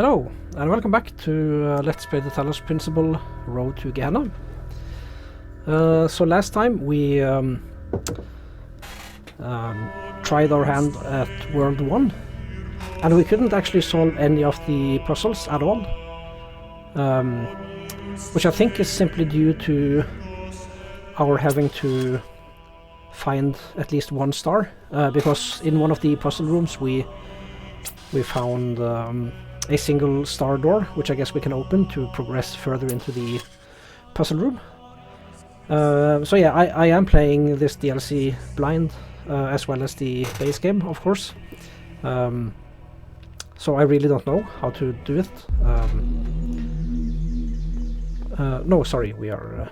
Hello, and welcome back to Let's Play the Talos Principle Road to Gehenna. So last time we tried our hand at World 1, and we couldn't actually solve any of the puzzles at all, which I think is simply due to our having to find at least one star, because in one of the puzzle rooms we found a single star door, which I guess we can open to progress further into the puzzle room. So yeah, I am playing this DLC blind, as well as the base game, of course. So I really don't know how to do it. No, sorry, we are...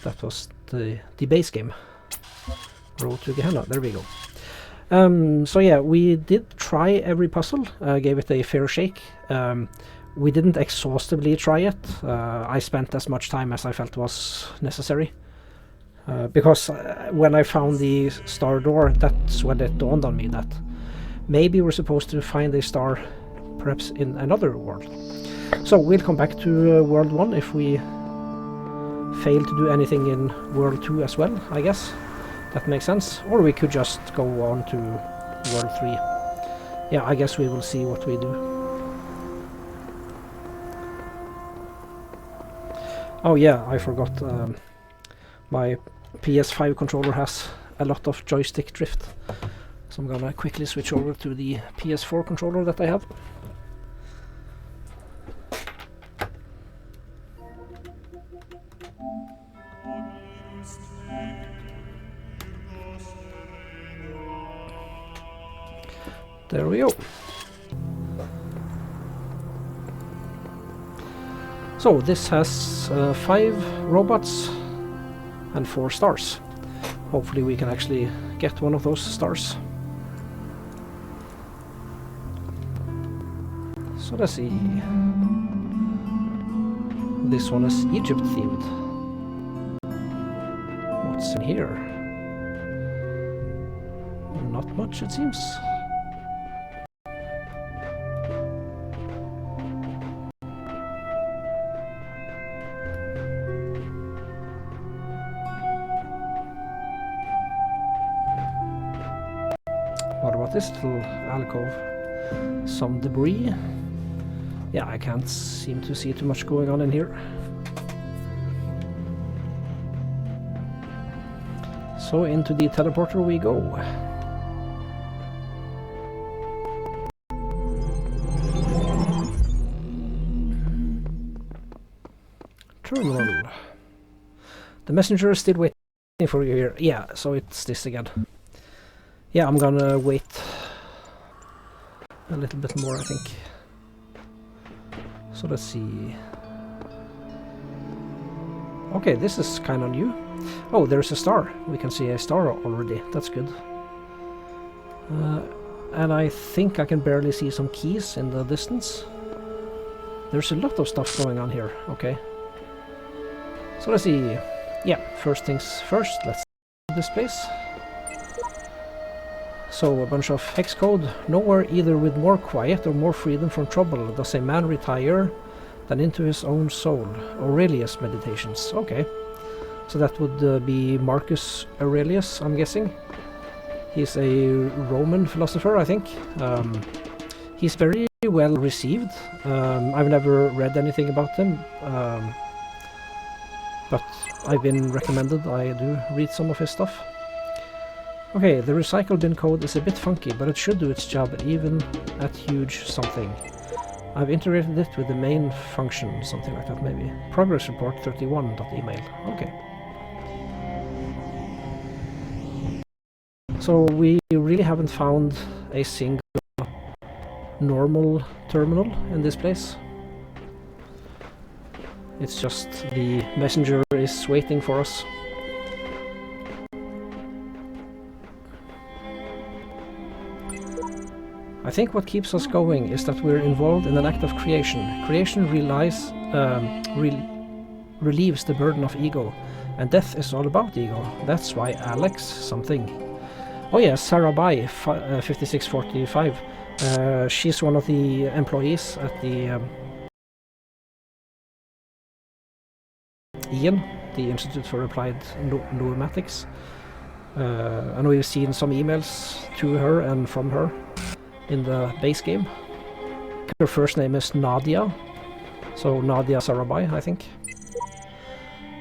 that was the base game. Road to Gehenna, there we go. So yeah, we did try every puzzle, gave it a fair shake. We didn't exhaustively try it. I spent as much time as I felt was necessary. Because when I found the star door, that's when it dawned on me that maybe we're supposed to find a star perhaps in another world. So we'll come back to World 1 if we fail to do anything in World 2 as well, I guess. That makes sense. Or we could just go on to World 3. Yeah, I guess we will see what we do. Oh yeah, I forgot. My PS5 controller has a lot of joystick drift. So I'm gonna quickly switch over to the PS4 controller that I have. There we go. So this has 5 robots and 4 stars. Hopefully we can actually get one of those stars. So let's see. This one is Egypt themed. What's in here? Not much, it seems. What about this little alcove? Some debris. Yeah, I can't seem to see too much going on in here. So into the teleporter we go. Terminal. The messenger is still waiting for you here. Yeah, so it's this again. Yeah, I'm gonna wait a little bit more, I think. So let's see. Okay, this is kind of new. Oh, there's a star. We can see a star already. That's good. And I think I can barely see some keys in the distance. There's a lot of stuff going on here. Okay. So let's see. Yeah, first things first. Let's see this place. So, a bunch of hex code. Nowhere either with more quiet or more freedom from trouble does a man retire than into his own soul. Aurelius meditations. Okay. So that would be Marcus Aurelius, I'm guessing. He's a Roman philosopher, I think. He's very well received. I've never read anything about him. But I've been recommended. I do read some of his stuff. Okay, the recycle bin code is a bit funky, but it should do its job even at huge something. I've integrated it with the main function, something like that maybe. Progress report 31.email. Okay. So we really haven't found a single normal terminal in this place. It's just the messenger is waiting for us. I think what keeps us going is that we're involved in an act of creation. Creation relieves the burden of ego, and death is all about ego. That's why Alex something. Oh yeah, Sarabai 5645 She's one of the employees at the IAN, the Institute for Applied Pneumatics. And we've seen some emails to her and from her in the base game. Her first name is Nadia, so Nadia Sarabai, I think.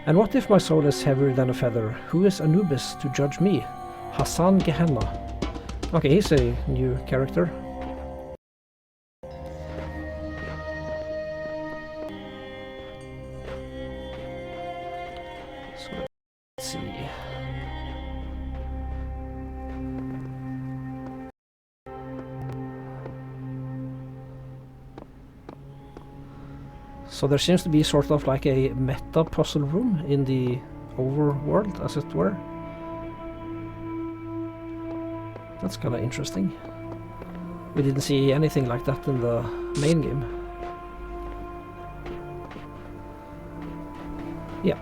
And what if my soul is heavier than a feather? Who is Anubis to judge me? Hassan Gehenna. Okay, he's a new character. So let's see. So there seems to be sort of like a meta puzzle room in the overworld, as it were. That's kind of interesting. We didn't see anything like that in the main game. Yeah,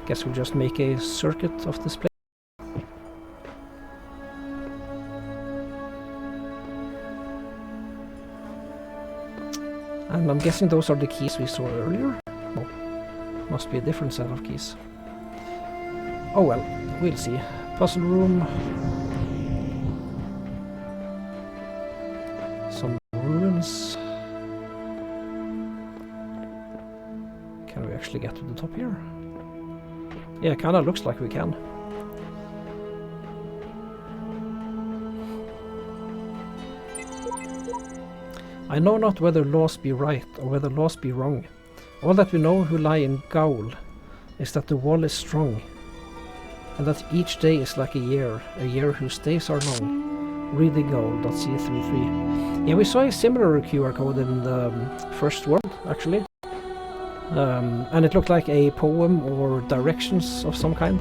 guess we'll just make a circuit of this place. And I'm guessing those are the keys we saw earlier. Oh, must be a different set of keys. Oh well, we'll see. Puzzle room. Some ruins. Can we actually get to the top here? Yeah, kinda looks like we can. I know not whether laws be right or whether laws be wrong. All that we know who lie in Gaul is that the wall is strong, and that each day is like a year whose days are long. Reading Gaul.c33. Yeah, we saw a similar QR code in the first world, actually. And it looked like a poem or directions of some kind,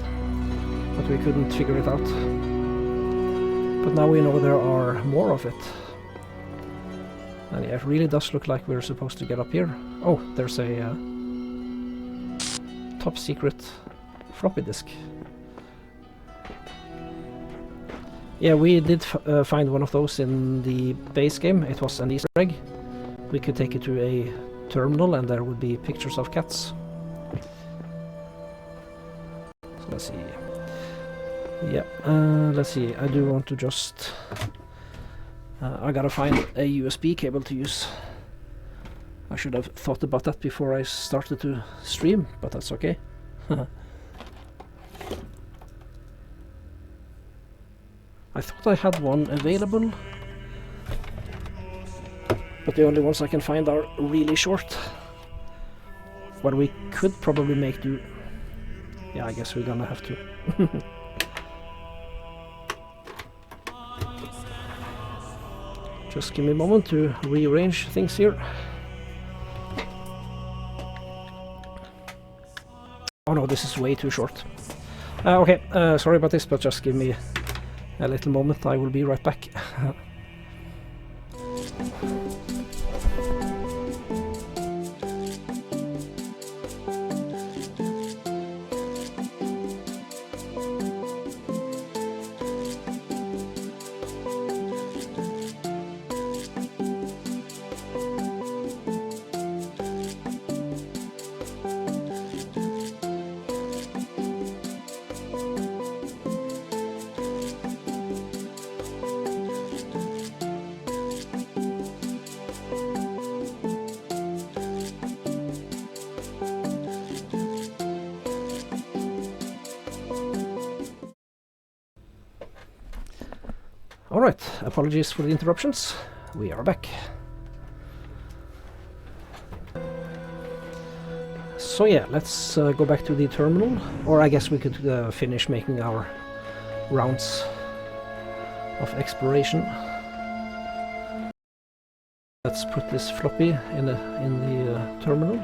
but we couldn't figure it out. But now we know there are more of it. And yeah, it really does look like we're supposed to get up here. Oh, there's a top secret floppy disk. Yeah, we did find one of those in the base game. It was an Easter egg. We could take it to a terminal and there would be pictures of cats. So let's see. Yeah, let's see. I do want to just... I gotta find a USB cable to use. I should have thought about that before I started to stream, but that's okay. I thought I had one available, but the only ones I can find are really short. But we could probably make do. Yeah, I guess we're gonna have to. Just give me a moment to rearrange things here. Oh no, this is way too short. Okay, sorry about this, but just give me a little moment. I will be right back. Alright, apologies for the interruptions. We are back. So yeah, let's go back to the terminal. Or I guess we could finish making our rounds of exploration. Let's put this floppy in the terminal.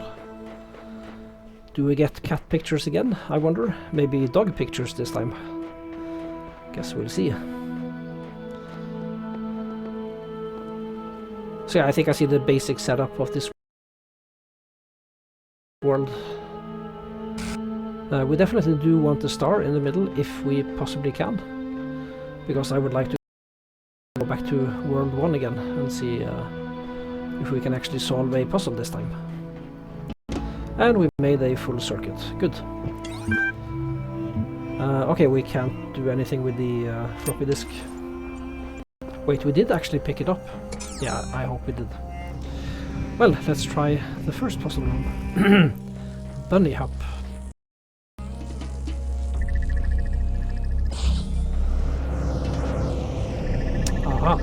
Do we get cat pictures again, I wonder? Maybe dog pictures this time. Guess we'll see. So yeah, I think I see the basic setup of this world. We definitely do want a star in the middle if we possibly can, because I would like to go back to World 1 again and see if we can actually solve a puzzle this time. And we made a full circuit. Good. Okay, we can't do anything with the floppy disk. Wait, we did actually pick it up. Yeah, I hope we did. Well, let's try the first puzzle room. Bunny hop. Aha.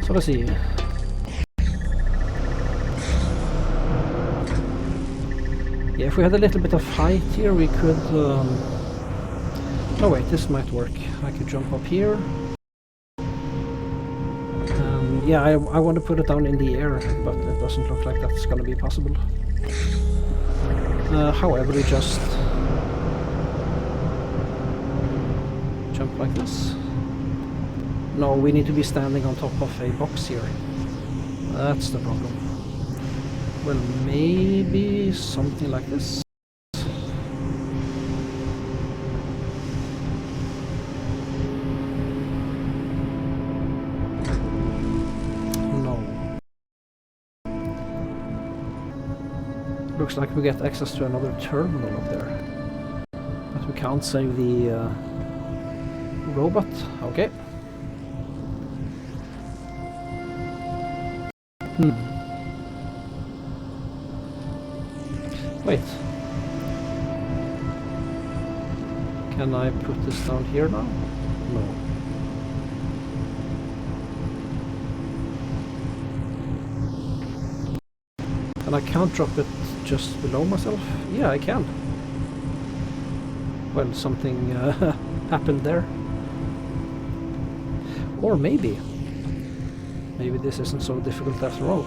So let's see. Yeah, if we had a little bit of height here, we could... Oh wait, this might work. I could jump up here. Yeah, I want to put it down in the air, but it doesn't look like that's gonna be possible. However, we just jump like this. No, we need to be standing on top of a box here. That's the problem. Well, maybe something like this. Looks like we get access to another terminal up there. But we can't save the robot. Okay. Wait. Can I put this down here now? No. And I can't drop it just below myself? Yeah, I can. Well, something happened there. Or maybe this isn't so difficult after all.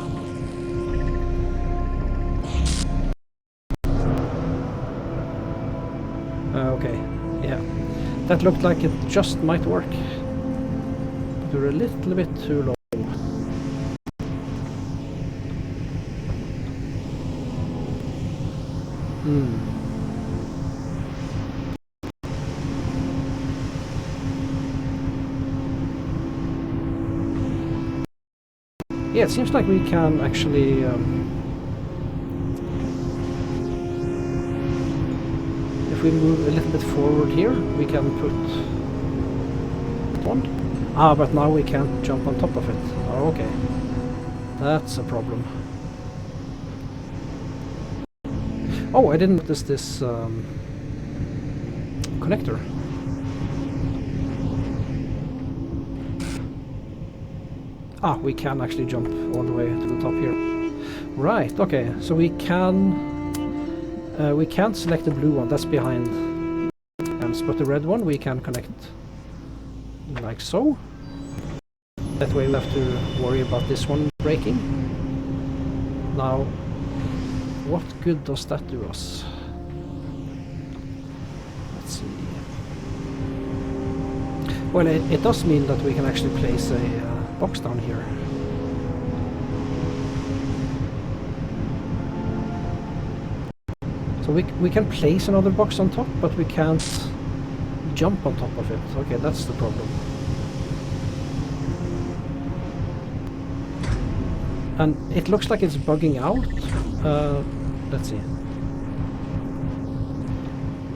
Okay, yeah. That looked like it just might work. But we're a little bit too low. Yeah, it seems like we can actually if we move a little bit forward here, we can put one. Ah, but now we can't jump on top of it. Oh, okay. That's a problem. Oh, I didn't notice this connector. Ah, we can actually jump all the way to the top here. Right, okay, so we can't select the blue one, that's behind hands, but the red one we can connect like so. That way we have to worry about this one breaking. Now, what good does that do us? Let's see. Well, it does mean that we can actually place a box down here. So we can place another box on top, but we can't jump on top of it. Okay, that's the problem. And it looks like it's bugging out. Let's see.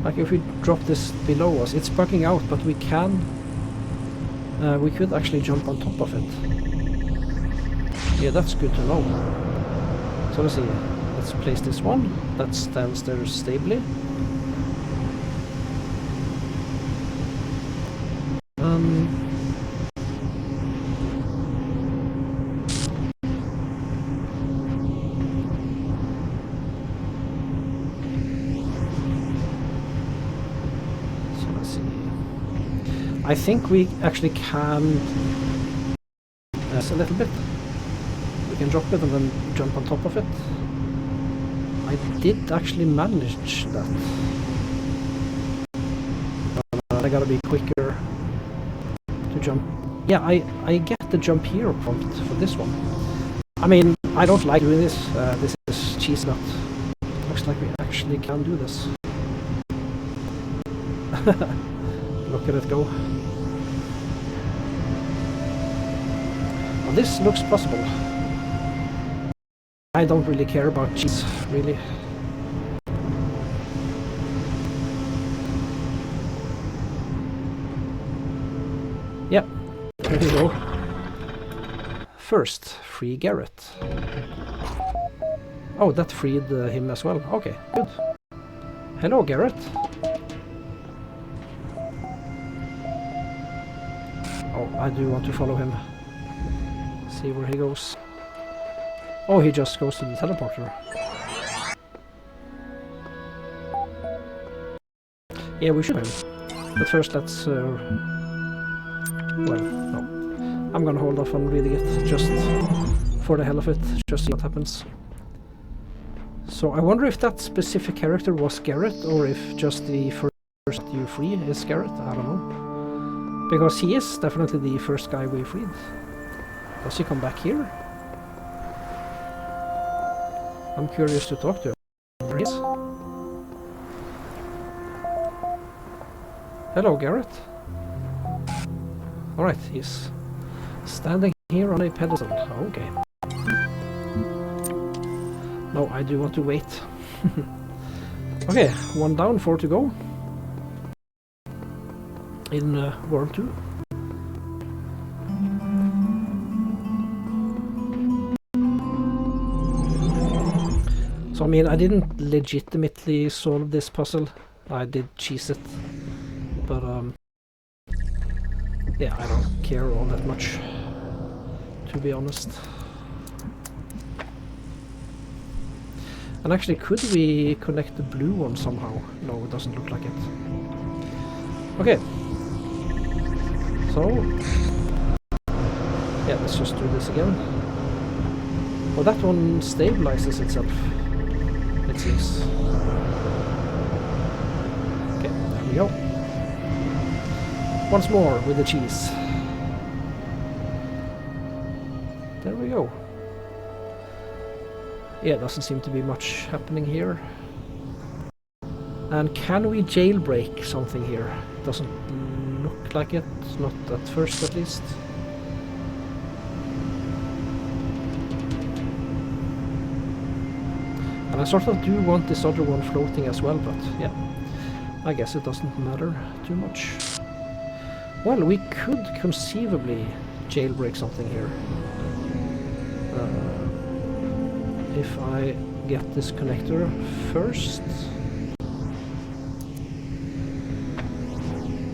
Like if we drop this below us, it's bugging out, but we can... we could actually jump on top of it. Yeah, that's good to know. So let's see. Let's place this one. That stands there stably. I think we actually can a little bit. We can drop it and then jump on top of it. I did actually manage that. I gotta be quicker to jump Yeah, I get the jump here prompt for this one. I mean, I don't like doing this. This is cheese nut. Looks like we actually can do this. Look at it go. Well, this looks possible. I don't really care about cheese, really. Yep, here we go. First, free Garrett. Oh, that freed him as well. Okay, good. Hello, Garrett. Oh, I do want to follow him. See where he goes. Oh, he just goes to the teleporter. Yeah, we should him. But first let's... well, no. I'm gonna hold off on reading it, just for the hell of it, just see what happens. So I wonder if that specific character was Garrett, or if just the first you free is Garrett, I don't know. Because he is definitely the first guy we freed. Does he come back here? I'm curious to talk to him. There he is. Hello, Garrett. Alright, he's standing here on a pedestal. Okay. No, I do want to wait. Okay, 1 down, 4 to go. In World 2. So I mean, I didn't legitimately solve this puzzle. I did cheese it. But yeah, I don't care all that much, to be honest. And actually, could we connect the blue one somehow? No, it doesn't look like it. Okay. So, yeah, let's just do this again. Oh, that one stabilizes itself, it seems. Okay, there we go. Once more with the cheese. There we go. Yeah, doesn't seem to be much happening here. And can we jailbreak something here? Doesn't look like it, not at first at least. And I sort of do want this other one floating as well, but yeah, I guess it doesn't matter too much. Well, we could conceivably jailbreak something here. If I get this connector first.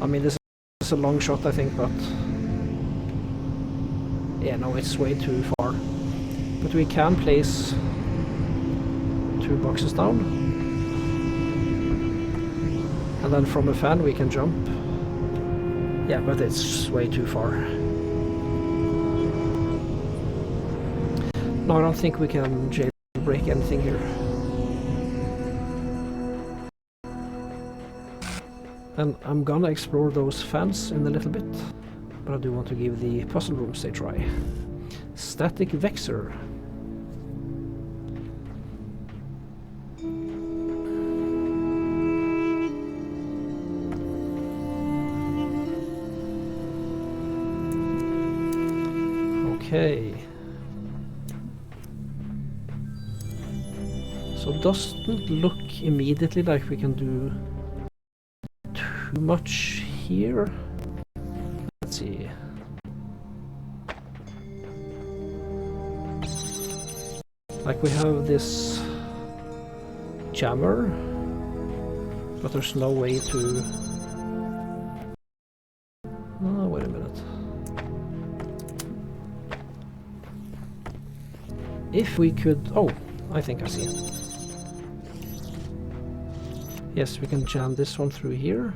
I mean, this is a long shot, I think, but yeah, no, it's way too far. But we can place 2 boxes down, and then from a fan we can jump. Yeah, but it's way too far. No, I don't think we can jailbreak anything here. And I'm gonna explore those fans in a little bit, but I do want to give the puzzle rooms a try. Static Vexer. Okay. So it doesn't look immediately like we can do too much here. Let's see. Like we have this jammer, but there's no way to... Oh, wait a minute. If we could... Oh, I think I see it. Yes, we can jam this one through here.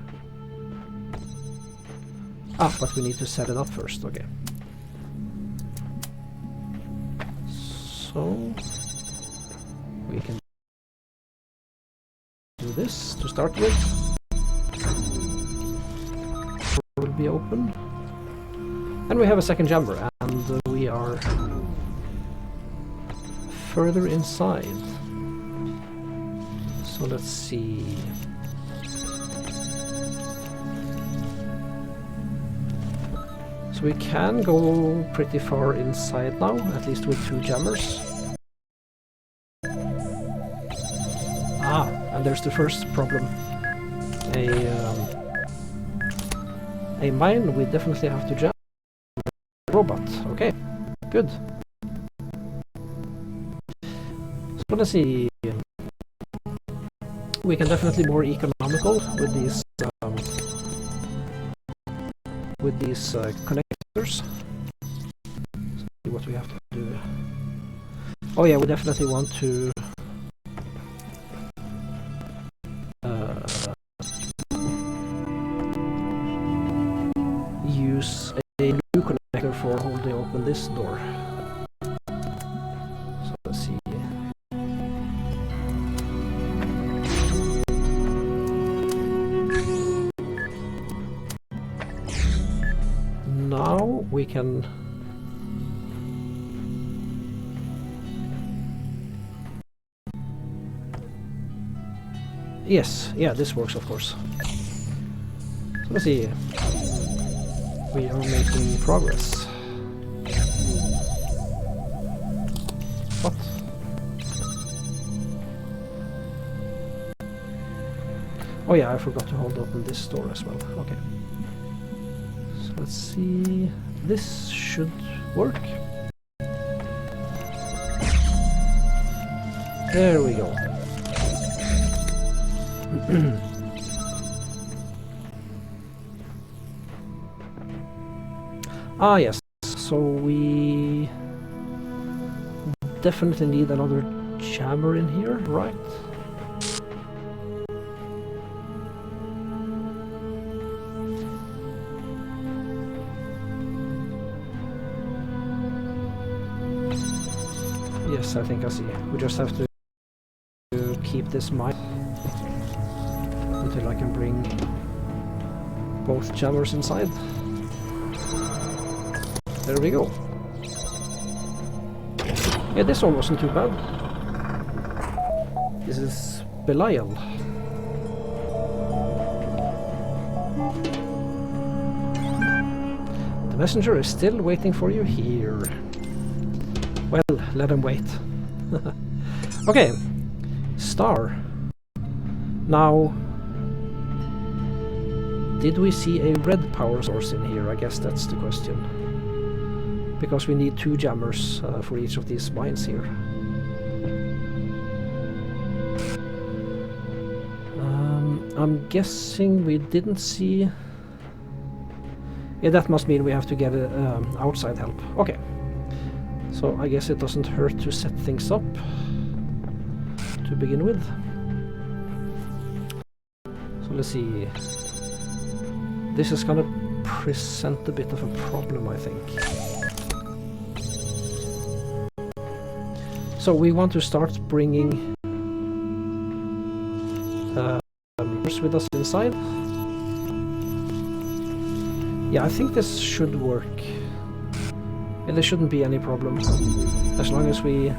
Ah, but we need to set it up first, okay. So we can do this to start with. Door will be open. And we have a second jammer, and we are further inside. So let's see. So we can go pretty far inside now, at least with 2 jammers. Ah, and there's the first problem. A mine we definitely have to jam. Robot, okay, good. So let's see. We can definitely be more economical with these connectors. See what we have to do. Oh yeah, we definitely want to use a new connector for holding open this door. So let's see. Now we can yes, yeah, this works of course. So let's see. We are making progress. What? Oh yeah, I forgot to hold open this door as well. Okay. So let's see. This should work. There we go. Ah yes, so we definitely need another jammer in here, right? Yes, I think I see. We just have to keep this mine until I can bring both jammers inside. There we go. Yeah, this one wasn't too bad. This is Belial. The messenger is still waiting for you here. Well, let him wait. Okay, star. Now, did we see a red power source in here? I guess that's the question. Because we need 2 jammers for each of these mines here. I'm guessing we didn't see... Yeah, that must mean we have to get outside help. Okay. So I guess it doesn't hurt to set things up to begin with. So let's see. This is gonna present a bit of a problem, I think. So we want to start bringing with us inside. Yeah, I think this should work. Yeah, there shouldn't be any problem as long as we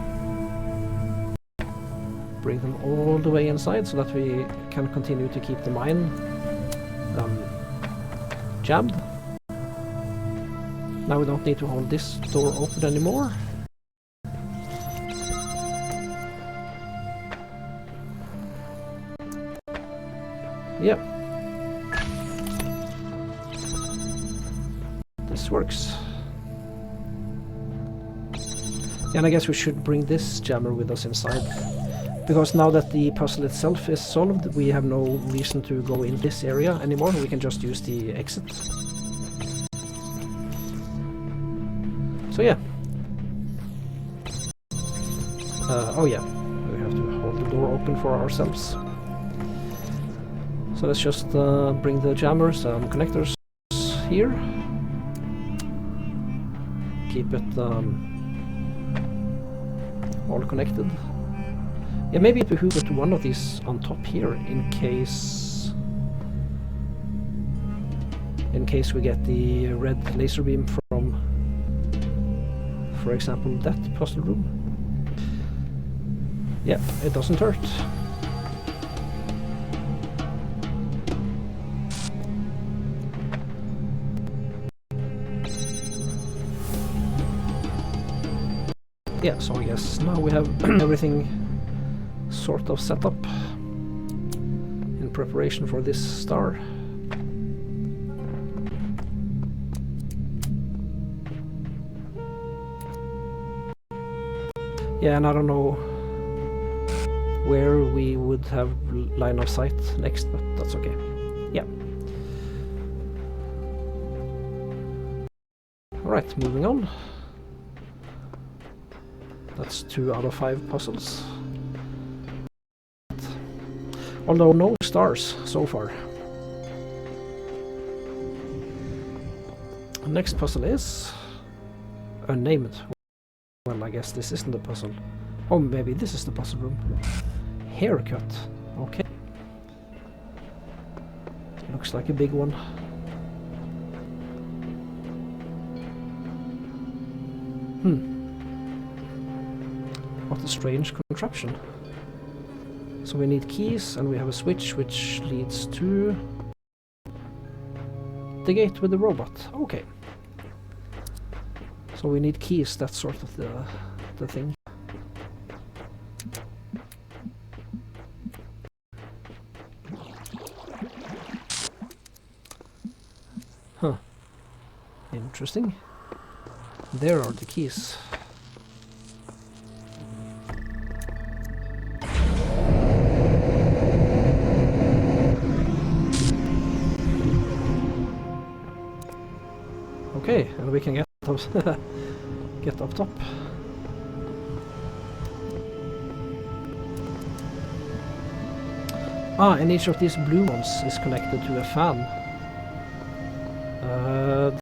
bring them all the way inside so that we can continue to keep the mine jammed. Now we don't need to hold this door open anymore. Yep. This works. And I guess we should bring this jammer with us inside. Because now that the puzzle itself is solved, we have no reason to go in this area anymore. We can just use the exit. So yeah. Oh yeah, we have to hold the door open for ourselves. So let's just bring the jammers and connectors here. Keep it all connected. Yeah, maybe we could put one of these on top here in case we get the red laser beam from for example, that puzzle room. Yeah, it doesn't hurt. Yeah, so yes, now we have everything sort of set up in preparation for this star. Yeah, and I don't know where we would have line of sight next, but that's okay. Yeah. Alright, moving on. That's 2 out of 5 puzzles. Although no stars so far. The next puzzle is unnamed. Well, I guess this isn't the puzzle. Oh, maybe this is the puzzle room. Haircut. Okay. Looks like a big one. What a strange contraption. So we need keys, and we have a switch which leads to the gate with the robot. Okay. So we need keys, that's sort of the thing. Huh. Interesting. There are the keys. Okay, and we can get those get up top. Ah, and each of these blue ones is connected to a fan.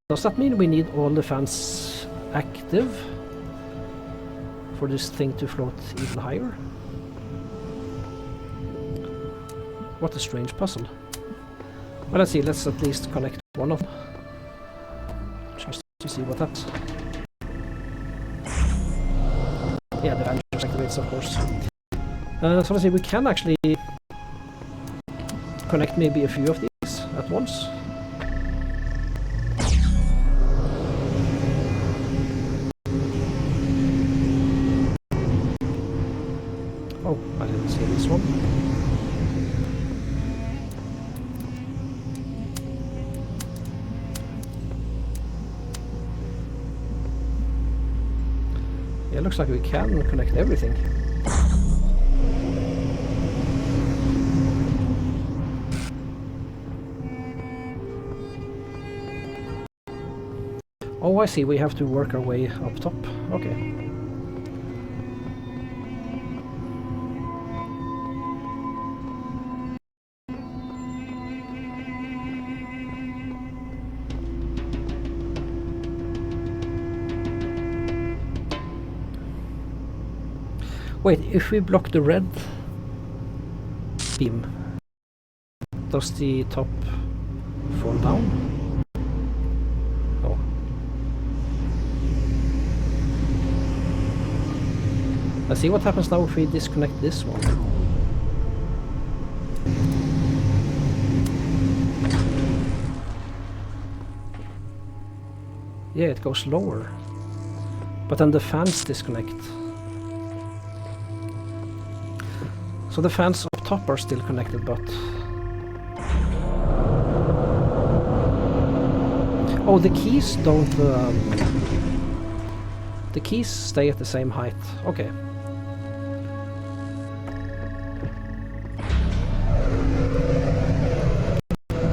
Does that mean we need all the fans active for this thing to float even higher? What a strange puzzle. Well, let's see, let's at least connect one of them. Just to see what happens. Yeah, the fan just activates, of course. So let's see, we can actually connect maybe a few of these at once. Oh, I didn't see this one. Yeah, it looks like we can connect everything. Oh, I see, we have to work our way up top. Okay. Wait, if we block the red beam, does the top fall down? Oh. Let's see what happens now if we disconnect this one. Yeah, it goes lower. But then the fans disconnect. So the fans up top are still connected, but... Oh, the keys don't... The keys stay at the same height. Okay.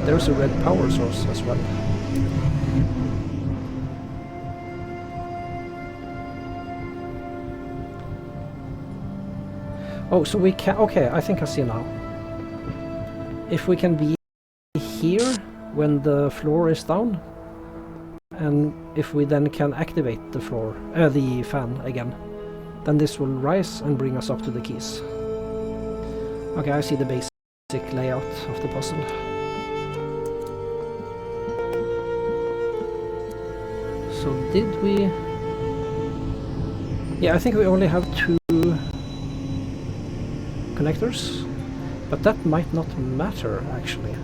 There's a red power source as well. Oh, so we can... Okay, I think I see now. If we can be here when the floor is down, and if we then can activate the floor, the fan again, then this will rise and bring us up to the keys. Okay, I see the basic layout of the puzzle. So did we... Yeah, I think we only have 2 connectors, but that might not matter actually.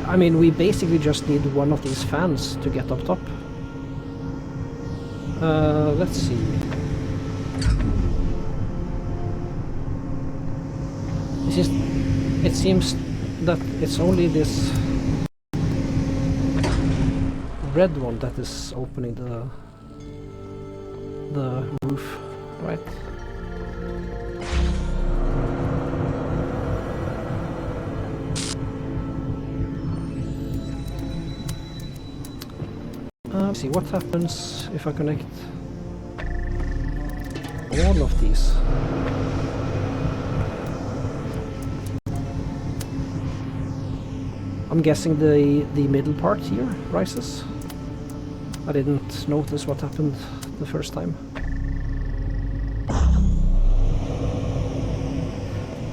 I mean, we basically just need one of these fans to get up top. Let's see. It seems that it's only this red one that is opening the roof, right? Let's see what happens if I connect all of these. I'm guessing the middle part here rises. I didn't notice what happened the first time.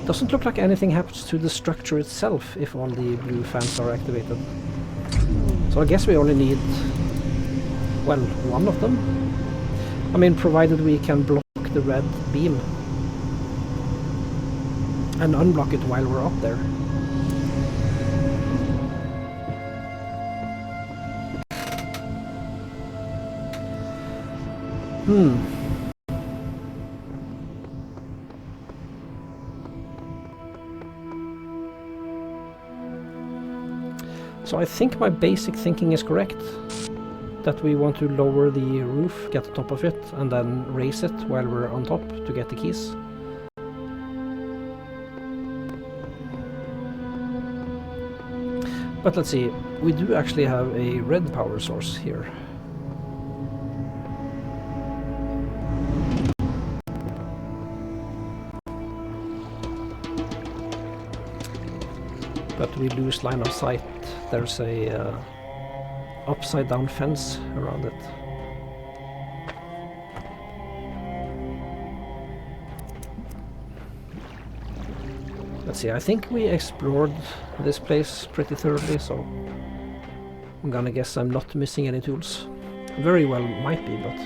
Doesn't look like anything happens to the structure itself if all the blue fans are activated. So I guess we only need, well, one of them. I mean, provided we can block the red beam and unblock it while we're up there. So I think my basic thinking is correct. That we want to lower the roof, get on top of it, and then raise it while we're on top to get the keys. But let's see, we do actually have a red power source here. But we lose line of sight. There's a upside down fence around it. Let's see, I think we explored this place pretty thoroughly, so I'm gonna guess I'm not missing any tools. Very well might be, but...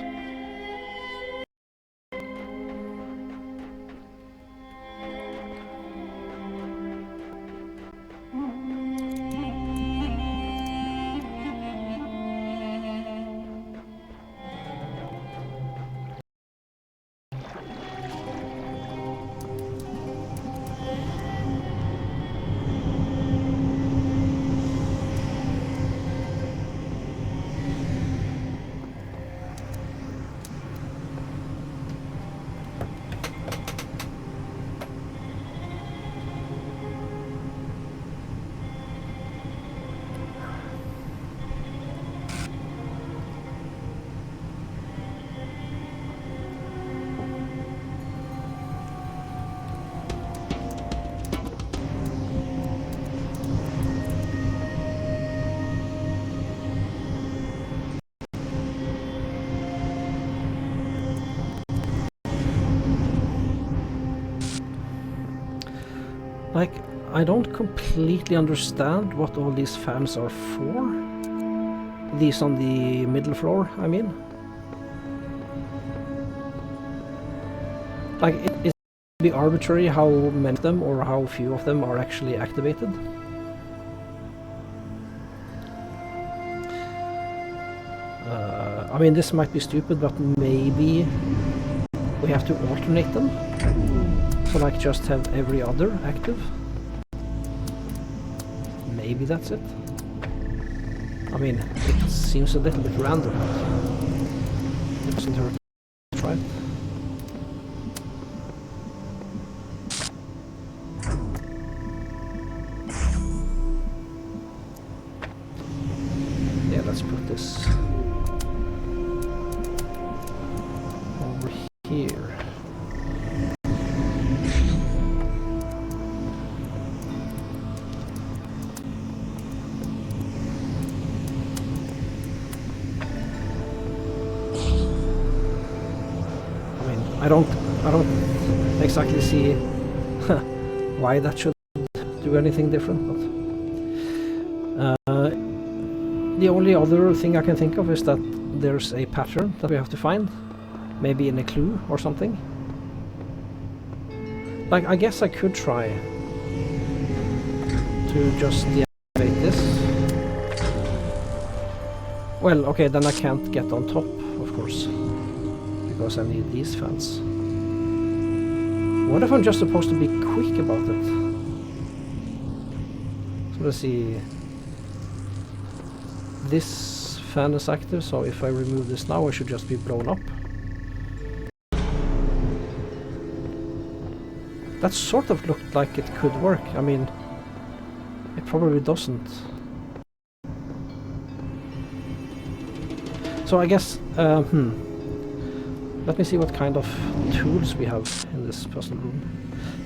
Like, I don't completely understand what all these fans are for. These on the middle floor, I mean. Like, it be arbitrary how many of them or how few of them are actually activated. I mean, this might be stupid, but maybe we have to alternate them. So like just have every other active. Maybe that's it. I mean, it seems a little bit random. It doesn't hurt to try it. Yeah, let's put this over here. I don't exactly see why that should do anything different, but the only other thing I can think of is that there's a pattern that we have to find, Maybe in a clue or something. Like, I guess I could try to just deactivate this. Well, okay, then I can't get on top, of course, because I need these fans. What if I'm just supposed to be quick about it? So let's see. This fan is active, so if I remove this now, it should just be blown up. That sort of looked like it could work. I mean, it probably doesn't. So I guess, let me see what kind of tools we have in this puzzle room.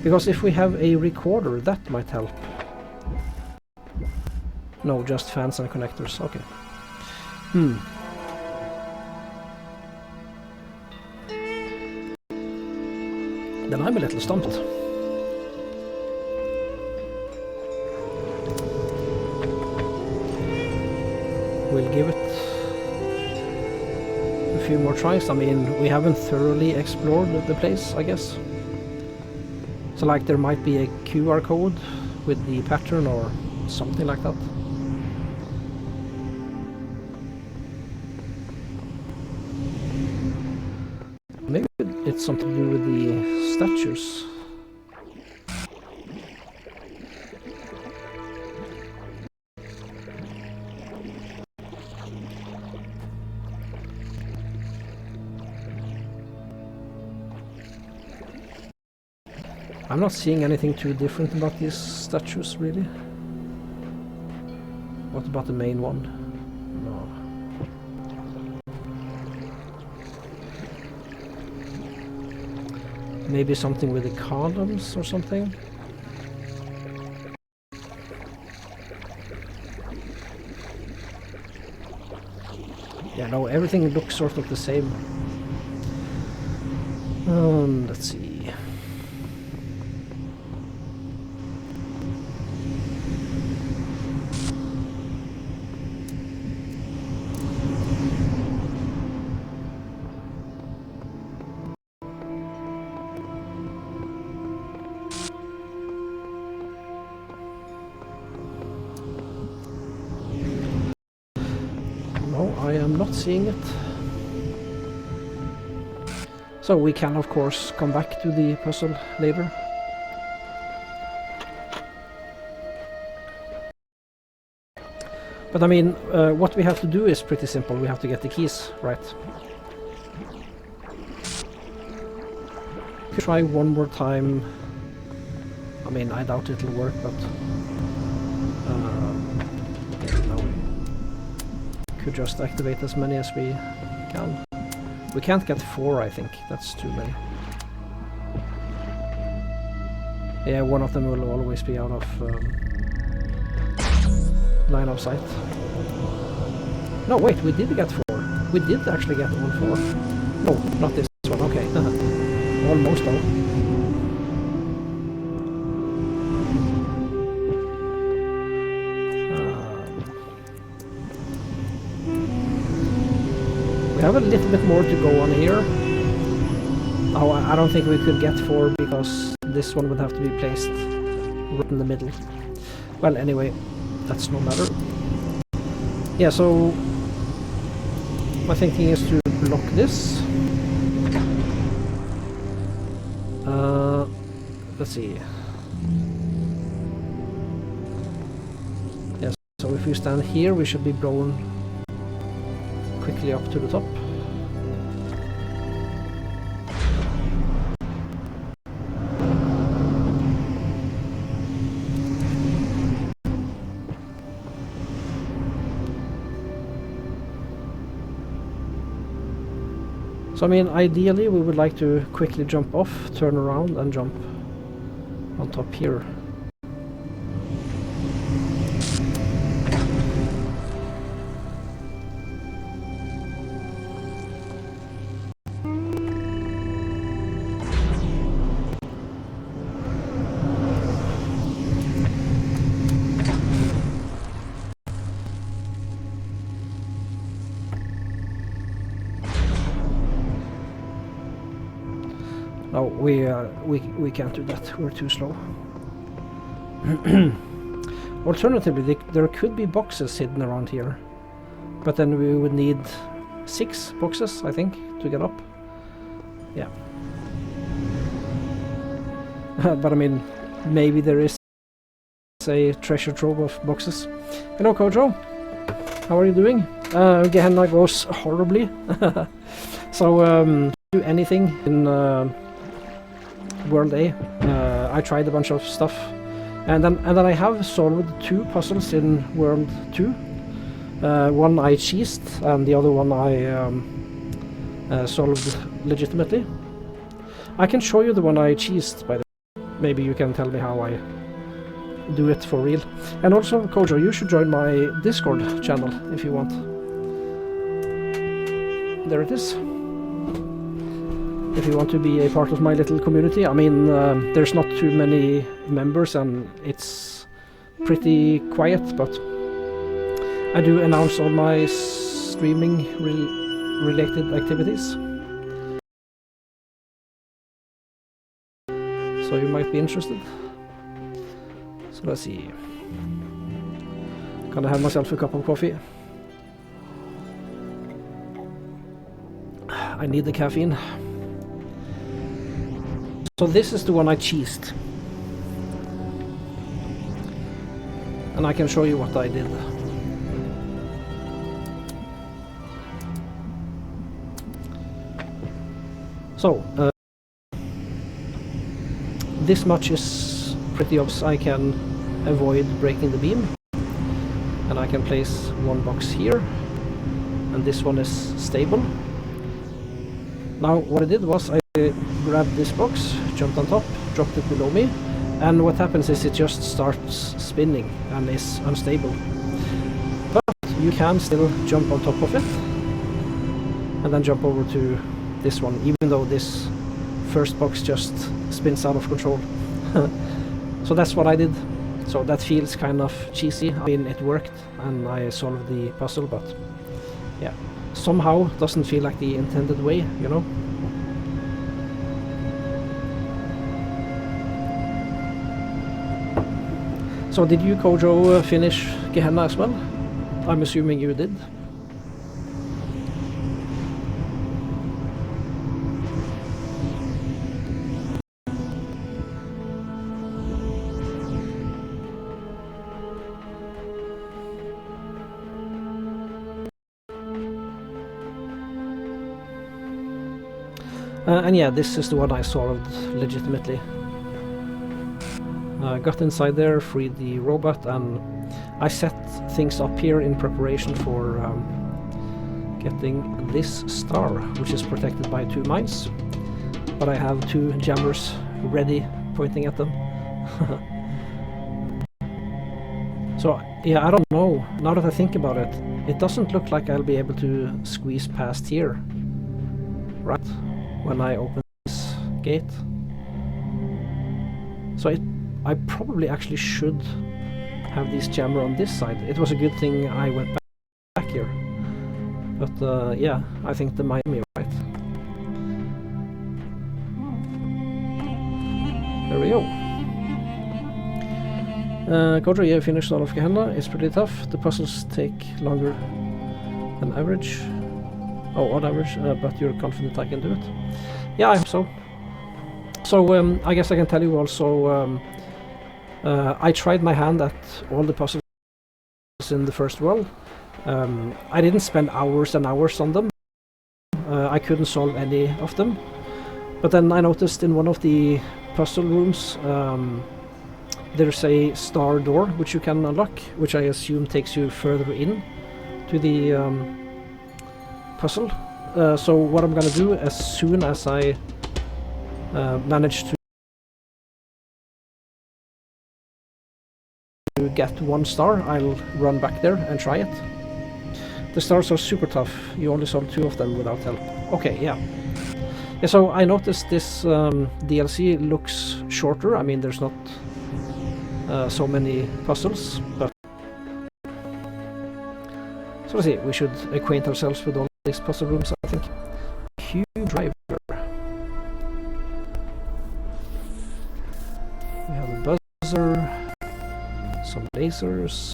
Because if we have a recorder, that might help. No, just fans and connectors, okay. Then I'm a little stumped. We'll give it a few more tries. I mean, we haven't thoroughly explored the place, I guess. So like there might be a QR code with the pattern or something like that. Maybe it's something to do with the statues. I'm not seeing anything too different about these statues, really. What about the main one? No. Maybe something with the columns or something? Yeah, no, everything looks sort of the same. Let's see. I am not seeing it. So we can of course come back to the puzzle later. But I mean, what we have to do is pretty simple. We have to get the keys, right? Try one more time. I mean, I doubt it'll work, but could just activate as many as we can. We can't get 4, I think. That's too many. Yeah, one of them will always be out of line of sight. No, wait, we did get 4. We did actually get all 4. No, not this one. Okay. Almost though. We have a little bit more to go on here. Oh, I don't think we could get 4 because this one would have to be placed right in the middle. Well, anyway, that's no matter. Yeah, so my thinking is to block this. Let's see. Yes, so if we stand here, we should be blown quickly up to the top. So I mean, ideally we would like to quickly jump off, turn around and jump on top here. we can't do that. We're too slow. Alternatively, there could be boxes hidden around here, but then we would need 6 boxes, I think, to get up. Yeah. But I mean, maybe there is a treasure trove of boxes. Hello, Kojo. How are you doing? Gehenna goes horribly. So, do anything in World A. I tried a bunch of stuff, and then I have solved 2 puzzles in World 2. One I cheesed, and the other one I solved legitimately. I can show you the one I cheesed, by the way. Maybe you can tell me how I do it for real. And also, Kojo, you should join my Discord channel if you want. There it is. If you want to be a part of my little community. I mean, there's not too many members and it's pretty quiet, but I do announce all my streaming related activities. So you might be interested. So let's see. Gonna have myself a cup of coffee. I need the caffeine. So this is the one I cheesed. And I can show you what I did. So, this much is pretty obvious. I can avoid breaking the beam. And I can place 1 box here. And this one is stable. Now, what I did was I grabbed this box, jumped on top, dropped it below me, and what happens is it just starts spinning and is unstable. But you can still jump on top of it and then jump over to this one, even though this first box just spins out of control. So that's what I did. So that feels kind of cheesy. I mean, it worked and I solved the puzzle, but yeah, somehow doesn't feel like the intended way, you know? So did you, Kojo, finish Gehenna as well? I'm assuming you did. And yeah, this is the one I solved legitimately. Got inside there, freed the robot, and I set things up here in preparation for getting this star, which is protected by 2 mines. But I have 2 jammers ready, pointing at them. So yeah, I don't know. Now that I think about it, it doesn't look like I'll be able to squeeze past here, right, when I open this gate. So I probably actually should have this jammer on this side. It was a good thing I went back here. But yeah, I think the mine me right. There we go. Kojo, yeah, finished all of Gehenna. It's pretty tough. The puzzles take longer than average. Oh, on average, but you're confident I can do it? Yeah, I hope so. So I guess I can tell you also, I tried my hand at all the puzzles in the first world. I didn't spend hours and hours on them. I couldn't solve any of them. But then I noticed in one of the puzzle rooms there's a star door which you can unlock, which I assume takes you further in to the puzzle. So what I'm gonna do as soon as I manage to get 1 star, I'll run back there and try it. The stars are super tough. You only solved 2 of them without help. Okay, yeah. Yeah, so I noticed this DLC looks shorter. I mean, there's not so many puzzles, but so let's see, we should acquaint ourselves with all these puzzle rooms, I think. Cube driver. We have a buzzer, some lasers,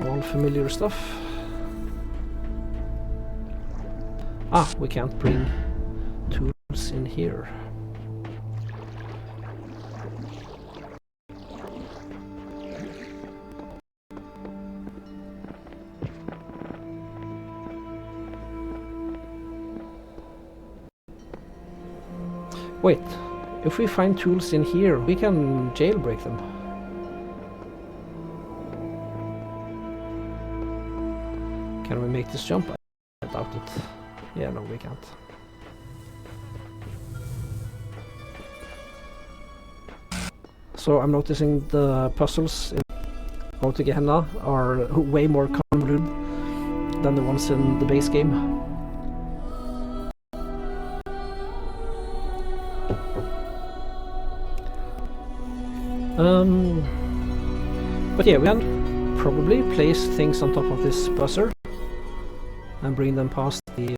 all familiar stuff. Ah, we can't bring tools in here. Wait, if we find tools in here, we can jailbreak them. Can we make this jump? I doubt it. Yeah, no, we can't. So I'm noticing the puzzles in How to Gehenna are way more convoluted than the ones in the base game. But yeah, we can probably place things on top of this buzzer and bring them past the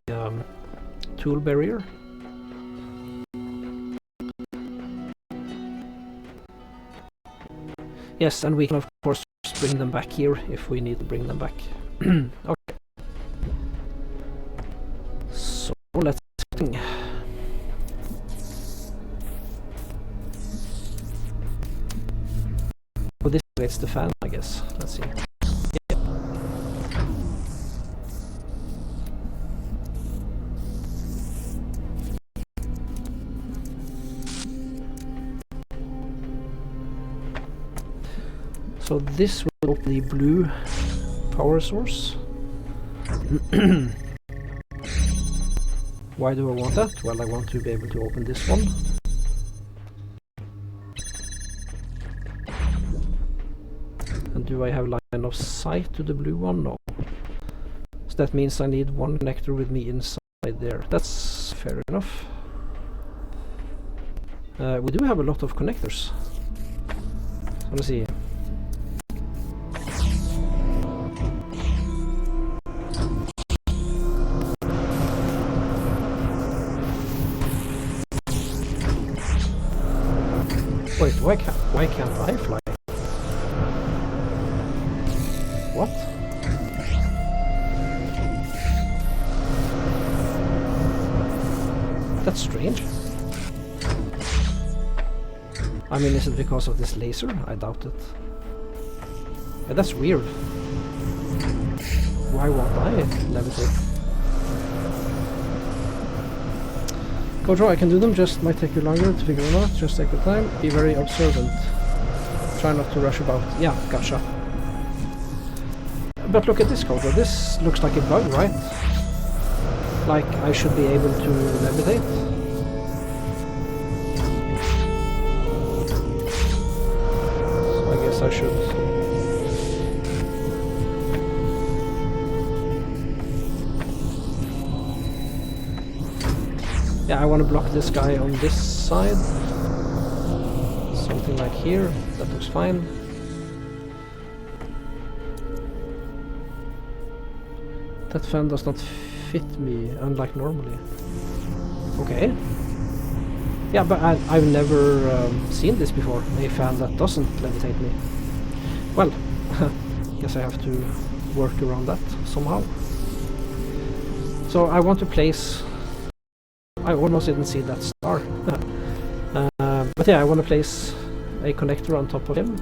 tool barrier. Yes, and we can of course bring them back here if we need to bring them back. Okay. So let's sing. Oh, this activates the fan, I guess. Let's see. Yeah. So this will open the blue power source. Why do I want that? Well, I want to be able to open this one. And do I have line of sight to the blue one? No. So that means I need one connector with me inside there. That's fair enough. We do have a lot of connectors. So let's see. Wait, why can't I fly? What? That's strange. I mean, is it because of this laser? I doubt it. Yeah, that's weird. Why won't I levitate? Kojo, I can do them, just might take you longer to figure them out. Just take the time. Be very observant. Try not to rush about. Yeah, gotcha. But look at this, Kojo. This looks like a bug, right? Like I should be able to levitate. So I guess I should. Yeah, I want to block this guy on this side. Something like here. That looks fine. That fan does not fit me, unlike normally. Okay. Yeah, but I've never seen this before. A fan that doesn't levitate me. Well, guess I have to work around that somehow. So I want to place... I almost didn't see that star. But yeah, I want to place a connector on top of him.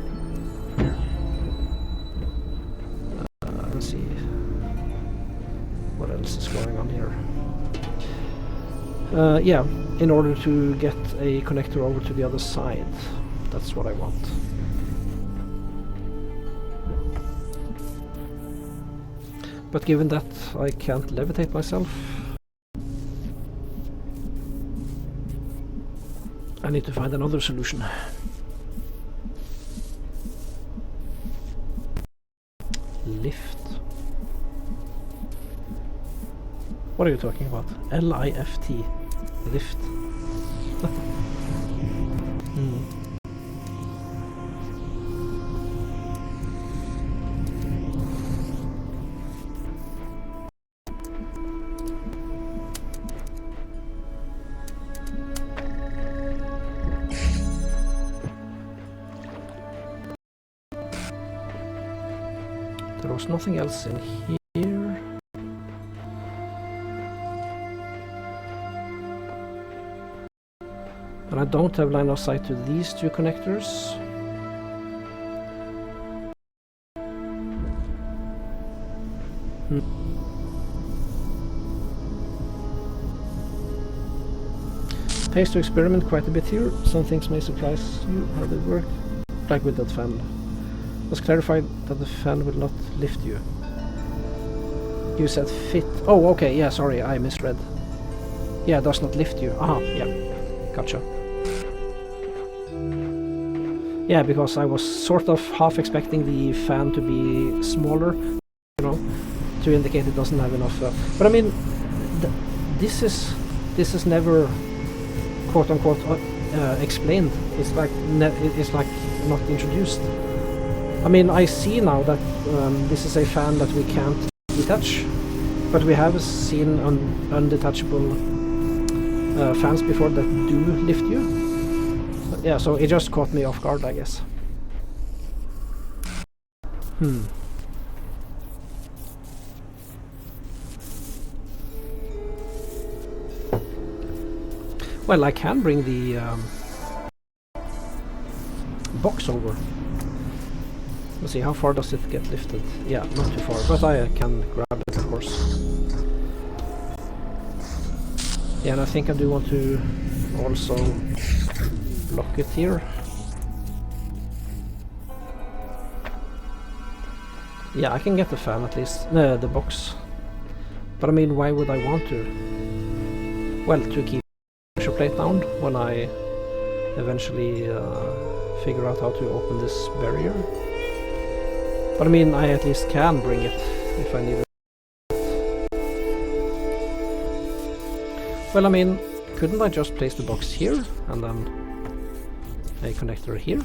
Let's see. What else is going on here? Yeah, in order to get a connector over to the other side. That's what I want. But given that I can't levitate myself, I need to find another solution. Lift. What are you talking about? L-I-F-T. Lift. There was nothing else in here. And I don't have line of sight to these two connectors. Pays to experiment quite a bit here. Some things may surprise you how they work. Like with that fan. Let's clarify that the fan will not lift you. You said fit. Oh, okay, yeah, sorry, I misread. Yeah, it does not lift you. Aha, yeah. Gotcha. Yeah, because I was sort of half expecting the fan to be smaller, you know, to indicate it doesn't have enough. But I mean, this is never quote unquote explained. It's like not introduced. I mean, I see now that this is a fan that we can't detach, but we have seen undetachable fans before that do lift you. But yeah, so it just caught me off guard, I guess. Well, I can bring the box over. Let's see, how far does it get lifted? Yeah, not too far, but I can grab it, of course. Yeah, and I think I do want to also lock it here. Yeah, I can get the fan at least, the box. But I mean, why would I want to? Well, to keep the pressure plate down when I eventually figure out how to open this barrier. But I mean, I at least can bring it if I need it. Well, I mean, couldn't I just place the box here and then a connector here?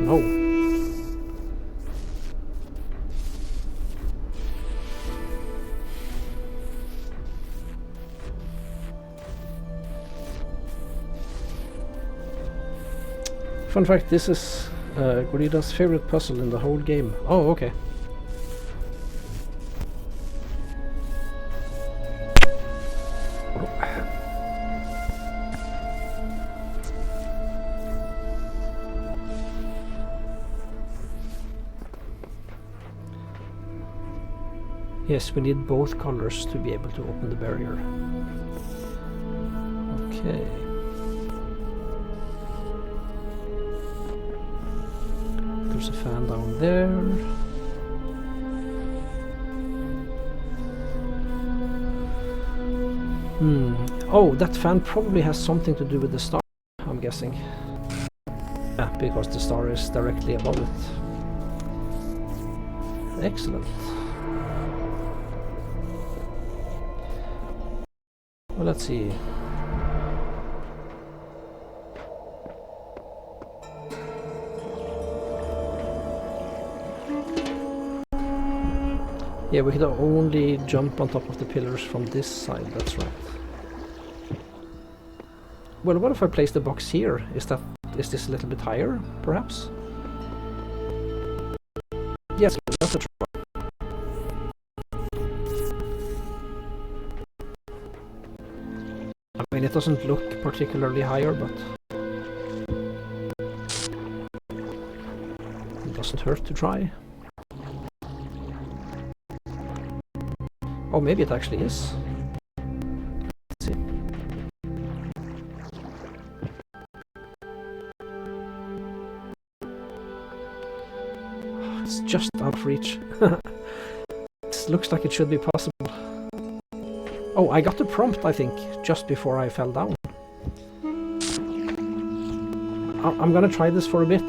No. Fun fact, this is Gorilla's favorite puzzle in the whole game. Oh, okay. Yes, we need both colors to be able to open the barrier. Okay. There's a fan down there. Oh, that fan probably has something to do with the star, I'm guessing. Yeah, because the star is directly above it. Excellent. Well, let's see. Yeah, we could only jump on top of the pillars from this side, that's right. Well, what if I place the box here? Is this a little bit higher, perhaps? Yes, that's a try. I mean, it doesn't look particularly higher, but it doesn't hurt to try. Oh, maybe it actually is. Let's see. It's just out of reach. This looks like it should be possible. Oh, I got the prompt, I think, just before I fell down. I'm gonna try this for a bit.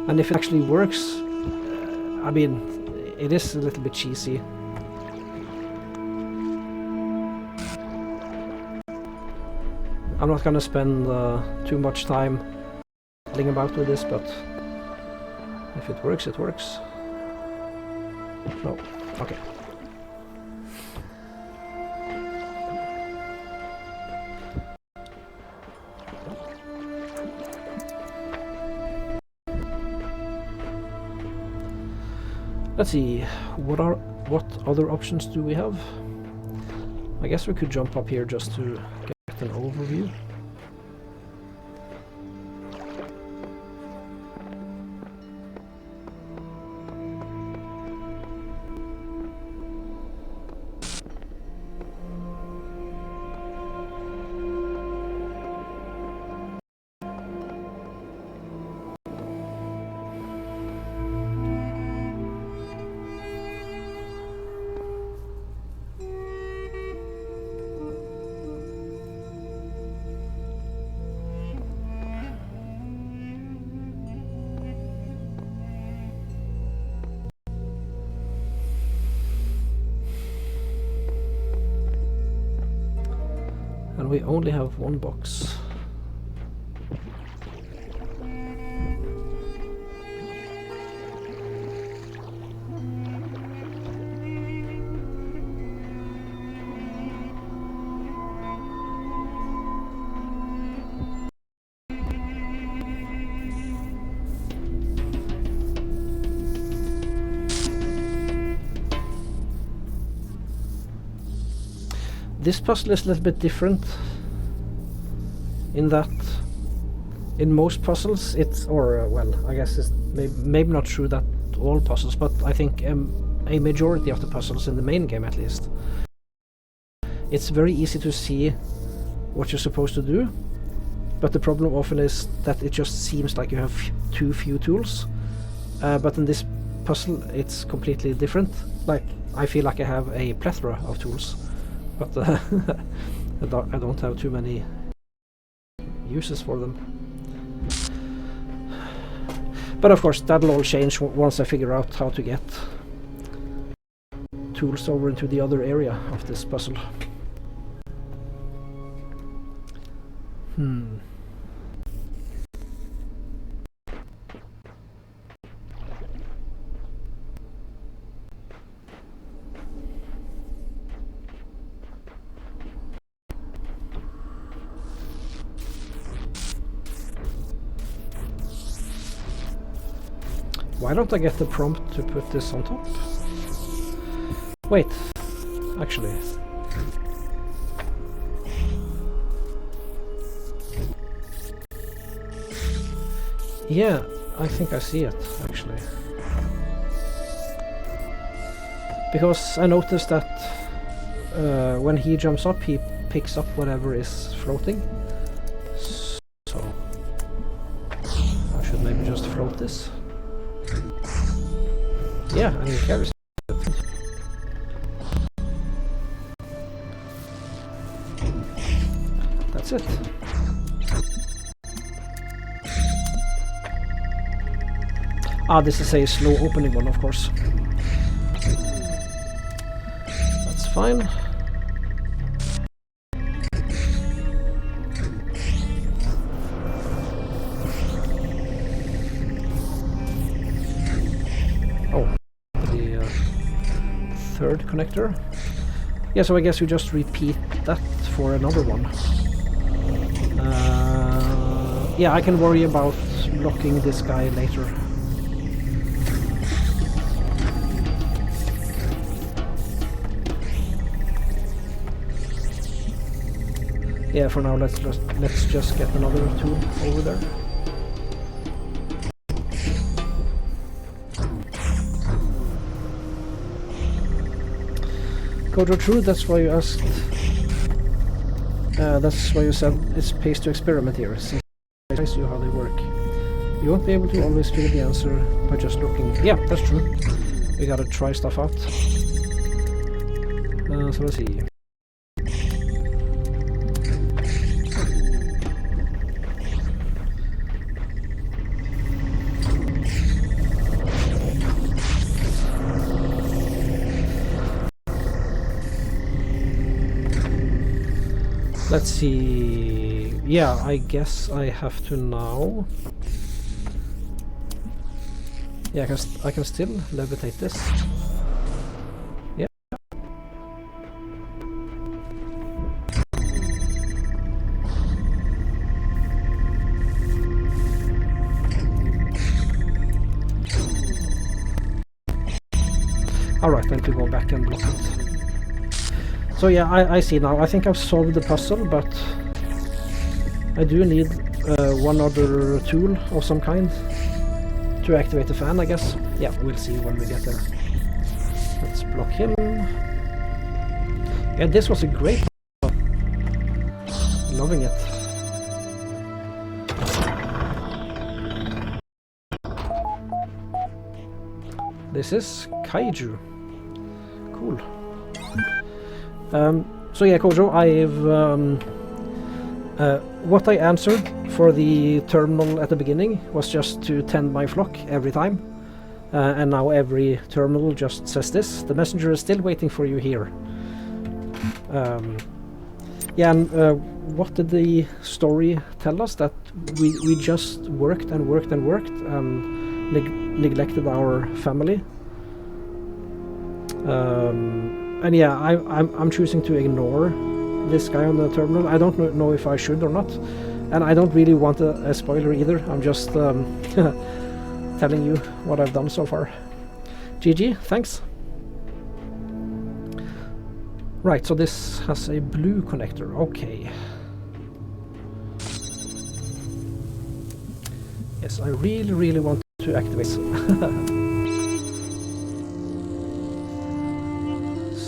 And if it actually works, I mean, it is a little bit cheesy. I'm not gonna spend too much time fiddling about with this, but if it works, it works. No. Okay. Let's see, what other options do we have? I guess we could jump up here just to get an overview. And we only have one box. This puzzle is a little bit different in that in most puzzles it's, well, I guess it's maybe not true that all puzzles, but I think a majority of the puzzles in the main game at least, it's very easy to see what you're supposed to do, but the problem often is that it just seems like you have too few tools. But in this puzzle it's completely different. Like, I feel like I have a plethora of tools, but I don't have too many uses for them. But of course that'll all change once I figure out how to get tools over into the other area of this puzzle. Why don't I get the prompt to put this on top? Wait, actually. Yeah, I think I see it, actually. Because I noticed that when he jumps up, he picks up whatever is floating. So I should maybe just float this. Yeah, and he carries it. That's it. Ah, this is a slow opening one, of course. That's fine. Third connector. Yeah, so I guess we just repeat that for another one. Yeah, I can worry about blocking this guy later. Yeah, for now let's just get another tool over there. Kojo, true, that's why you asked. That's why you said it pays to experiment here, since I show you how they work. You won't be able to always figure the answer by just looking. Yeah, that's true. We gotta try stuff out. So let's see. Let's see. Yeah, I guess I have to now. Yeah, I can still levitate this. Yeah. Alright, I need to go back and block it. So yeah, I see now. I think I've solved the puzzle, but I do need one other tool of some kind to activate the fan, I guess. Yeah, we'll see when we get there. Let's block him. Yeah, this was a great puzzle. Loving it. This is Kaiju. Cool. So yeah, Kojo, what I answered for the terminal at the beginning was just to tend my flock every time. And now every terminal just says this. The messenger is still waiting for you here. Yeah, and what did the story tell us? That we just worked and worked and worked and neglected our family. And yeah, I'm choosing to ignore this guy on the terminal. I don't know if I should or not, and I don't really want a spoiler either. I'm just telling you what I've done so far. GG, thanks. Right, so this has a blue connector. Okay. Yes, I really want to activate.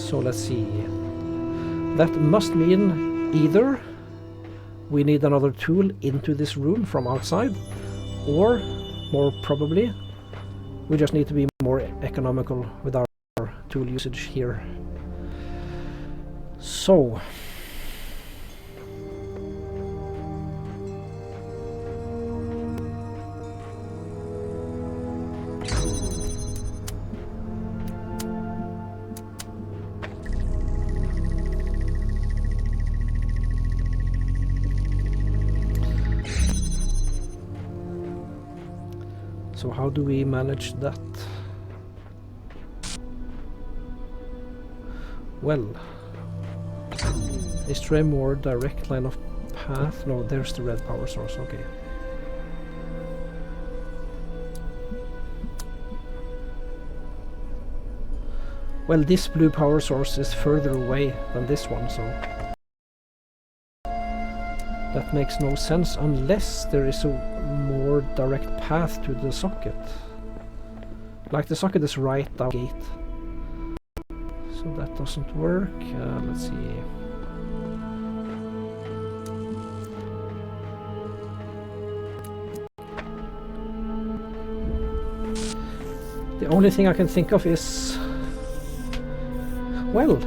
So let's see. That must mean either we need another tool into this room from outside, or more probably we just need to be more economical with our tool usage here. So how do we manage that? Well, is there a more direct line of path? No, there's the red power source, okay. Well, this blue power source is further away than this one, so that makes no sense unless there is a more direct path to the socket. Like the socket is right out the gate. So that doesn't work. Let's see. The only thing I can think of is... Well,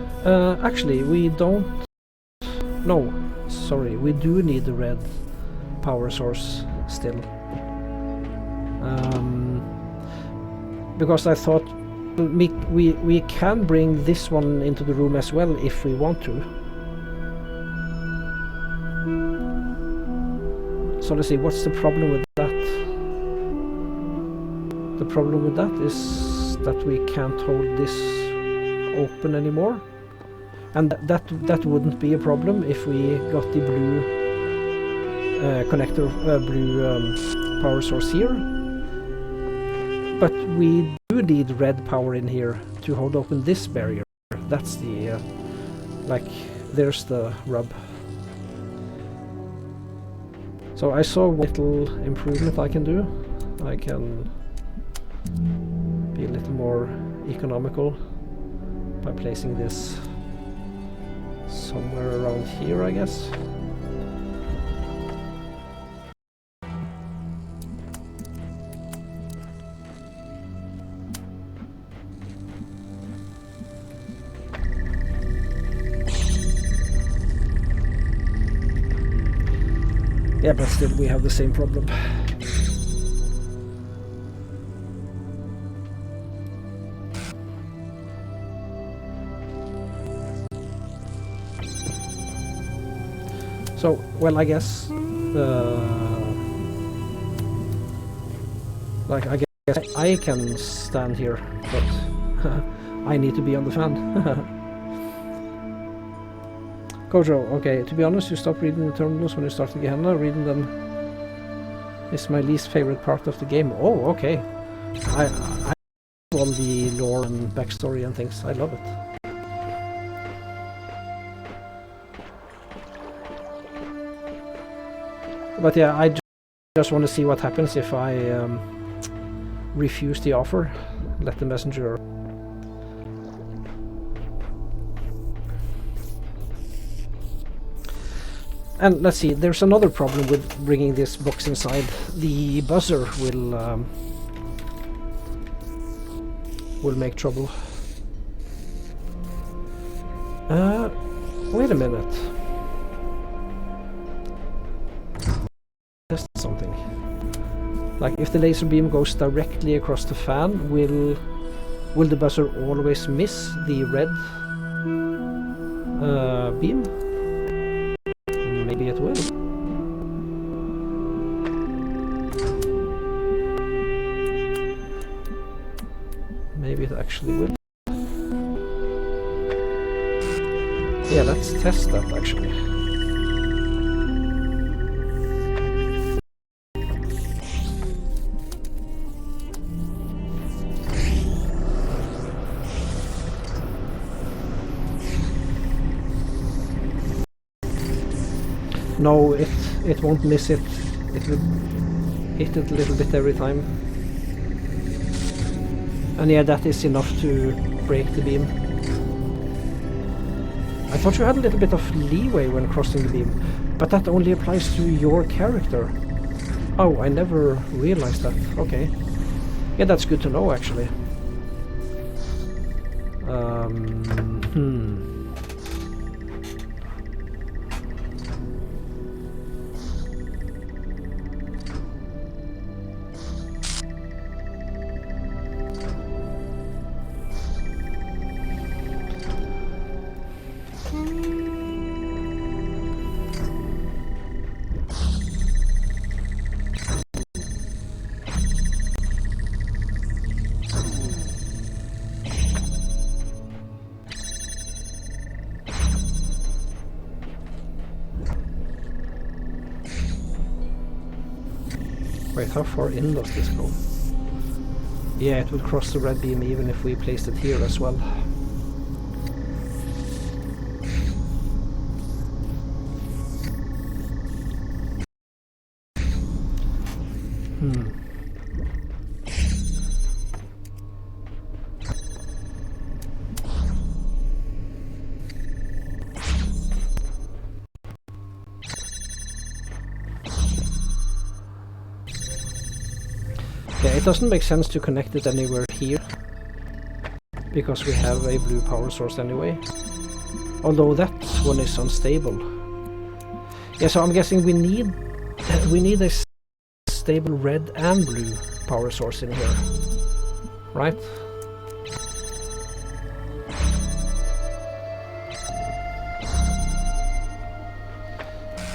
actually we don't... No, sorry, we do need the red power source still. Because I thought we can bring this one into the room as well if we want to. So let's see, what's the problem with that? The problem with that is that we can't hold this open anymore. And that wouldn't be a problem if we got the blue connector, blue power source here. But we do need red power in here to hold open this barrier. That's the like, there's the rub. So I saw what little improvement I can do. I can be a little more economical by placing this somewhere around here, I guess. Yeah, but still we have the same problem. So, well, I guess, like, I guess I can stand here, but I need to be on the fan. Kojo, okay, to be honest, you stop reading the terminals when you start the Gehenna. Reading them is my least favorite part of the game. Oh, okay. all the lore and backstory and things. I love it. But yeah, I just want to see what happens if I refuse the offer. Let the messenger... And let's see, there's another problem with bringing this box inside. The buzzer will make trouble. Wait a minute. Test something. Like if the laser beam goes directly across the fan, will the buzzer always miss the red beam? Maybe it will. Maybe it actually will. Yeah, let's test that actually. No, it won't miss it. It will hit it a little bit every time. And yeah, that is enough to break the beam. I thought you had a little bit of leeway when crossing the beam, but that only applies to your character. Oh, I never realized that. Okay. Yeah, that's good to know actually. Wait, how far in does this go? Yeah, it will cross the red beam even if we placed it here as well. Yeah, it doesn't make sense to connect it anywhere here, because we have a blue power source anyway. Although that one is unstable. Yeah, so I'm guessing we need a stable red and blue power source in here, right?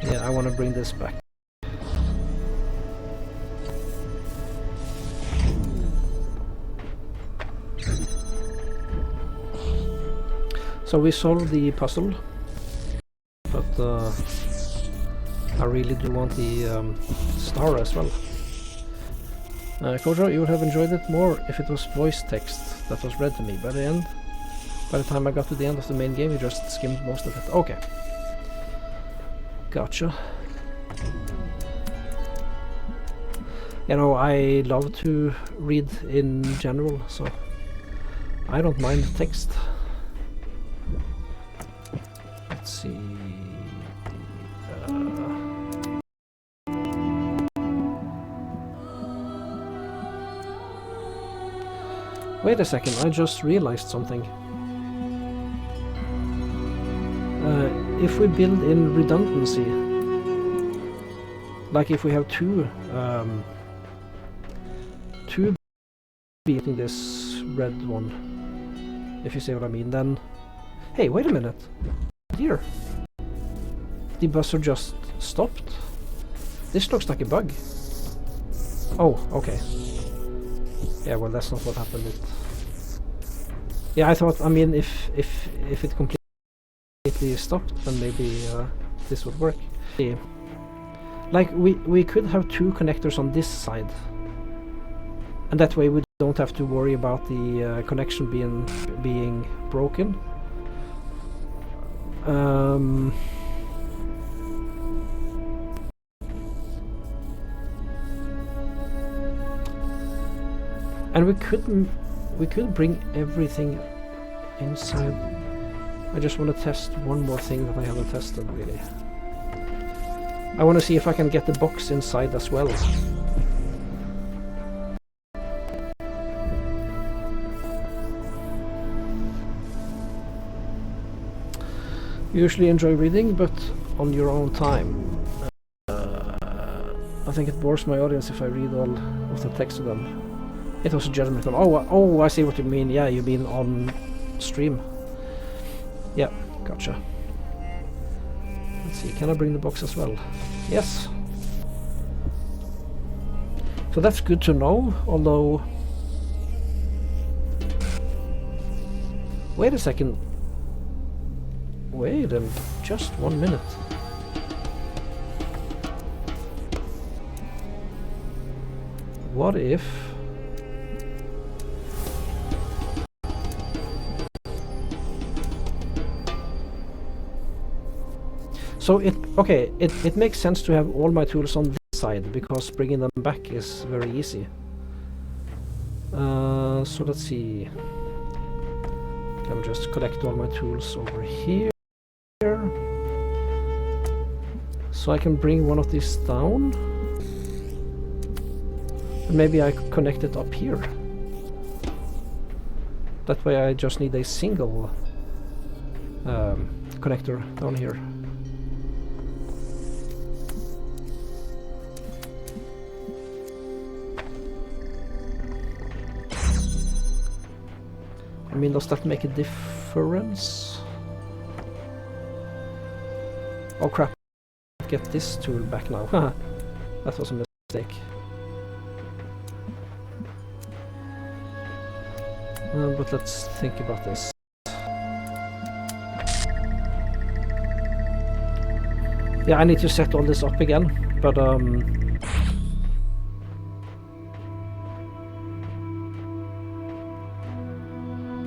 Yeah, I want to bring this back. So we solved the puzzle, but I really do want the star as well. Kojo, you would have enjoyed it more if it was voice text that was read to me. By the time I got to the end of the main game, you just skimmed most of it. Okay. Gotcha. You know, I love to read in general, so I don't mind text. Let's see. Wait a second, I just realized something. If we build in redundancy, like if we have two beating this red one, if you see what I mean, then... Hey, wait a minute. Here. The buzzer just stopped. This looks like a bug. Oh, okay. Yeah, well, that's not what happened. Yeah, I thought, I mean, if it completely stopped, then maybe this would work. Yeah. Like, we could have two connectors on this side. And that way we don't have to worry about the connection being broken. And we could bring everything inside. I just want to test one more thing that I haven't tested really. I want to see if I can get the box inside as well. Usually enjoy reading, but on your own time. I think it bores my audience if I read all of the text to them. It was a judgment on. Oh, I see what you mean. Yeah, you mean on stream. Yeah, gotcha. Let's see, can I bring the box as well? Yes. So that's good to know, although... Wait a second. Wait just 1 minute. What if... So it makes sense to have all my tools on this side, because bringing them back is very easy. So let's see. I'll just collect all my tools over here. So I can bring one of these down. And maybe I could connect it up here. That way I just need a single connector down here. I mean, does that make a difference? Oh crap, get this tool back now. That was a mistake. But let's think about this. Yeah, I need to set all this up again, but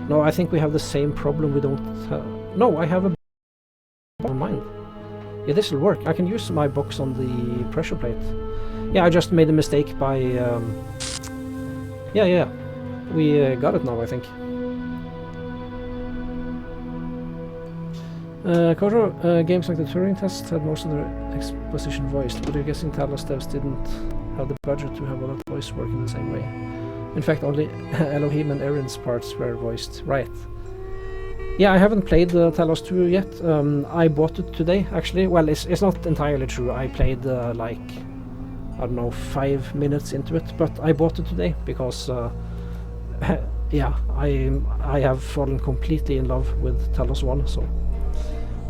no, I think we have the same problem. We don't have... No, I have a box on mine. Yeah, this will work. I can use my box on the pressure plate. Yeah, I just made a mistake by... Yeah. We got it now, I think. Kojo, games like the Turing test had most of their exposition voiced, but you're guessing Talos devs didn't have the budget to have all that voice work in the same way. In fact, only Elohim and Erin's parts were voiced. Right. Yeah, I haven't played Talos 2 yet. I bought it today, actually. Well, it's not entirely true. I played, like, I don't know, 5 minutes into it, but I bought it today because, yeah, I have fallen completely in love with Talos 1, so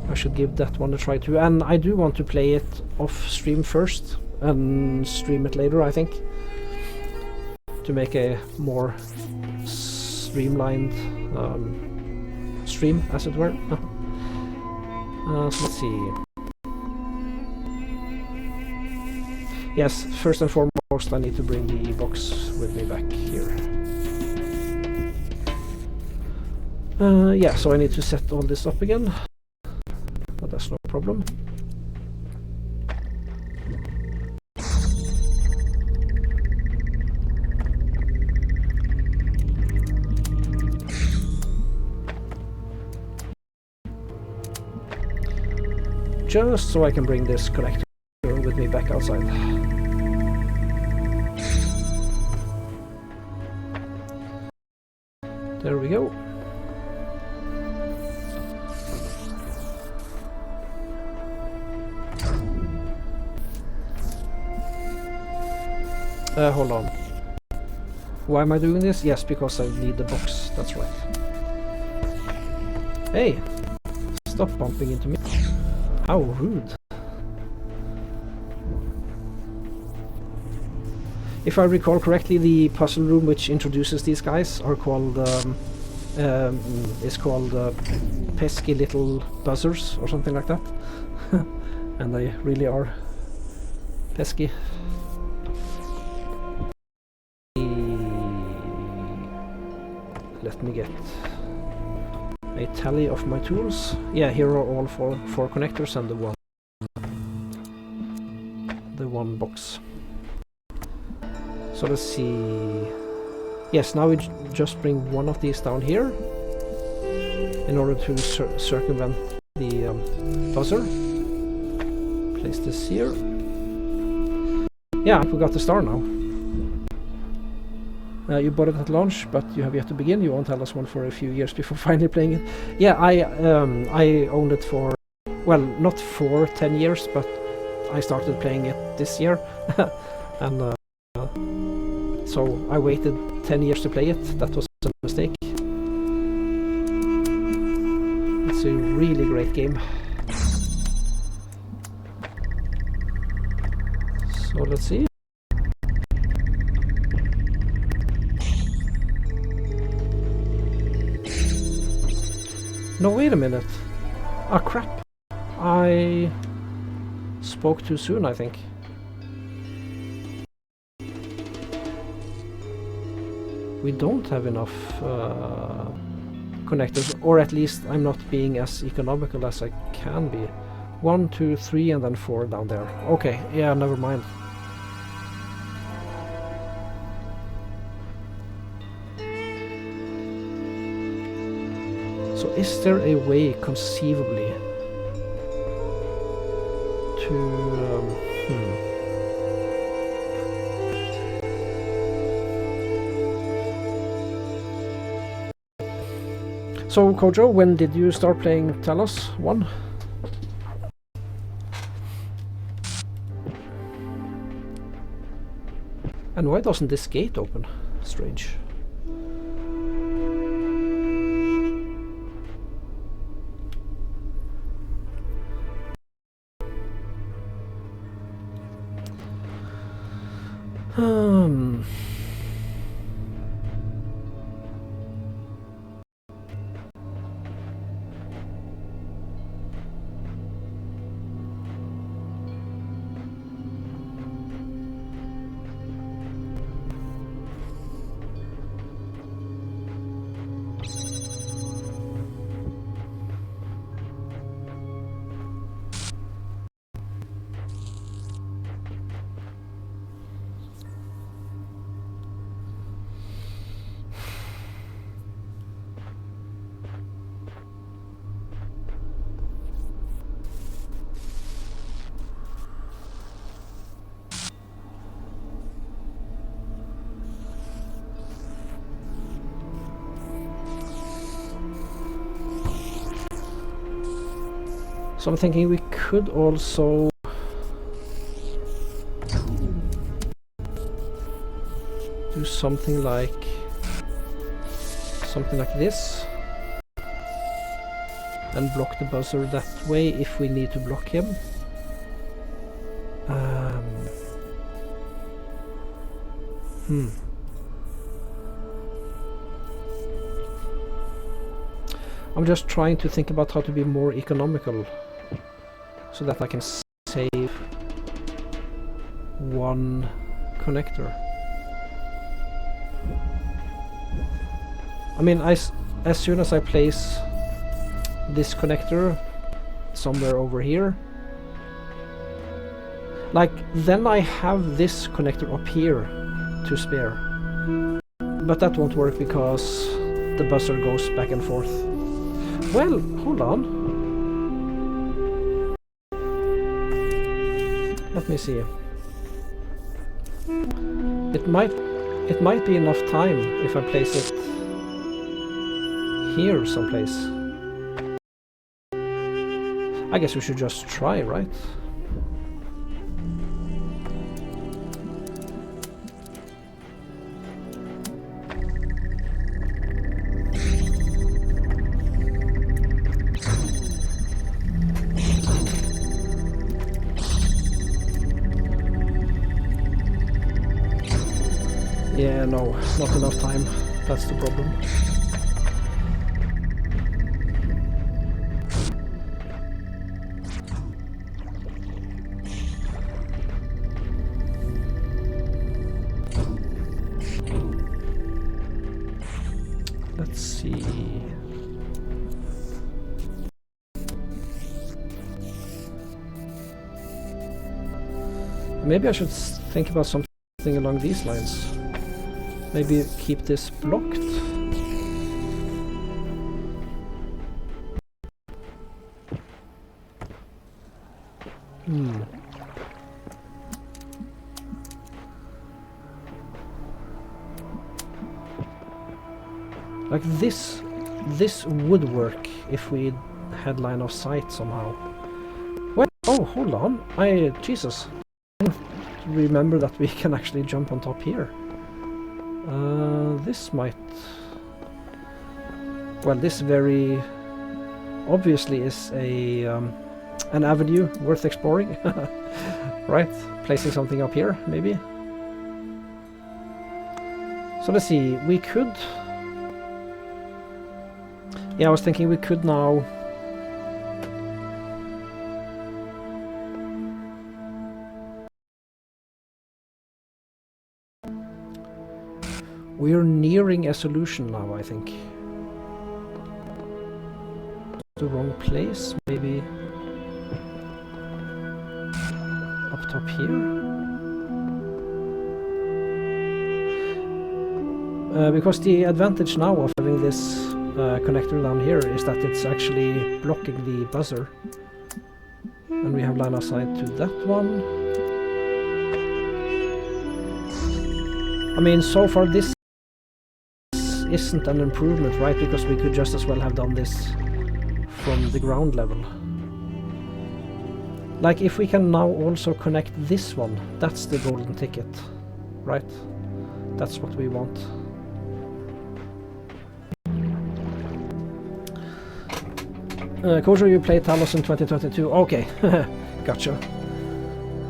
I should give that one a try too. And I do want to play it off stream first and stream it later, I think, to make a more streamlined stream, as it were. So let's see. Yes, first and foremost I need to bring the box with me back here. Yeah, so I need to set all this up again, but that's no problem. Just so I can bring this connector with me back outside. There we go. Hold on. Why am I doing this? Yes, because I need the box. That's right. Hey! Stop bumping into me. How rude. If I recall correctly, the puzzle room which introduces these guys are called is called pesky little buzzers or something like that. And they really are pesky. let me get a tally of my tools. Yeah, here are all four connectors and the one box. So let's see. Yes, now we just bring one of these down here in order to circumvent the buzzer. Place this here. Yeah, we got the star now. You bought it at launch, but you have yet to begin. You won't tell us one for a few years before finally playing it. Yeah, I owned it for, well, not for 10 years, but I started playing it this year. And so I waited 10 years to play it. That was a mistake. It's a really great game. So let's see. No, wait a minute. Ah, crap. I spoke too soon, I think. We don't have enough connectors, or at least I'm not being as economical as I can be. 1, 2, 3 and then 4 down there. Okay, yeah, never mind. So is there a way conceivably to So Kojo, when did you start playing Talos 1? And why doesn't this gate open? Strange. So I'm thinking we could also do something like this and block the buzzer that way if we need to block him. I'm just trying to think about how to be more economical so that I can save one connector. I mean, as soon as I place this connector somewhere over here, like, then I have this connector up here to spare. But that won't work because the buzzer goes back and forth. Well, hold on. Let me see. It might be enough time if I place it here someplace. I guess we should just try, right? Yeah, no, not enough time. That's the problem. Let's see. Maybe I should think about something along these lines. Maybe keep this blocked. Like this would work if we had line of sight somehow. What? Oh, hold on. Jesus. I didn't remember that we can actually jump on top here. This might... Well, this very obviously is a an avenue worth exploring. Right? Placing something up here, maybe? So let's see, we could... Yeah, I was thinking we could now... We're nearing a solution now, I think. The wrong place, maybe... Up top here? Because the advantage now of having this connector down here is that it's actually blocking the buzzer. And we have line of sight to that one. I mean, so far this isn't an improvement, right? Because we could just as well have done this from the ground level. Like, if we can now also connect this one, that's the golden ticket, right? That's what we want. Kosher, you played Talos in 2022. Okay, gotcha.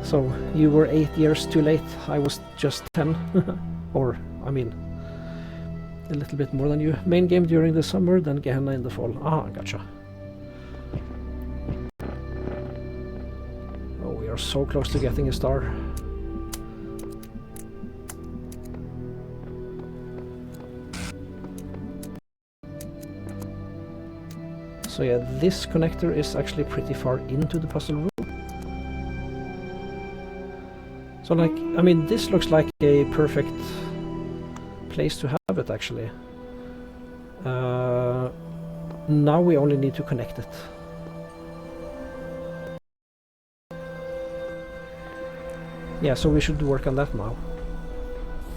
So, you were 8 years too late. I was just 10. Or, I mean, a little bit more than you. Main game during the summer, then Gehenna in the fall. Ah, gotcha. Oh, we are so close to getting a star. So yeah, this connector is actually pretty far into the puzzle room. So like, I mean, this looks like a perfect place to have it actually. Now we only need to connect it. Yeah, so we should work on that now.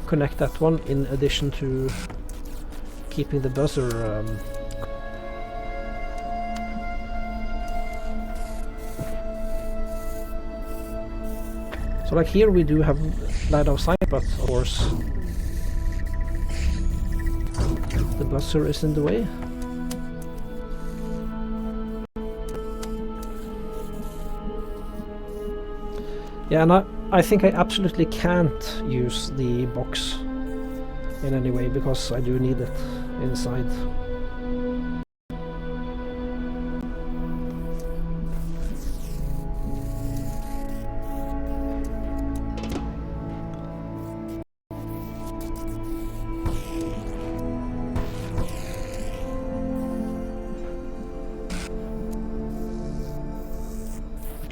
Connect that one in addition to keeping the buzzer so like here we do have line of sight, but of course the buzzer is in the way. Yeah, and I think I absolutely can't use the box in any way because I do need it inside.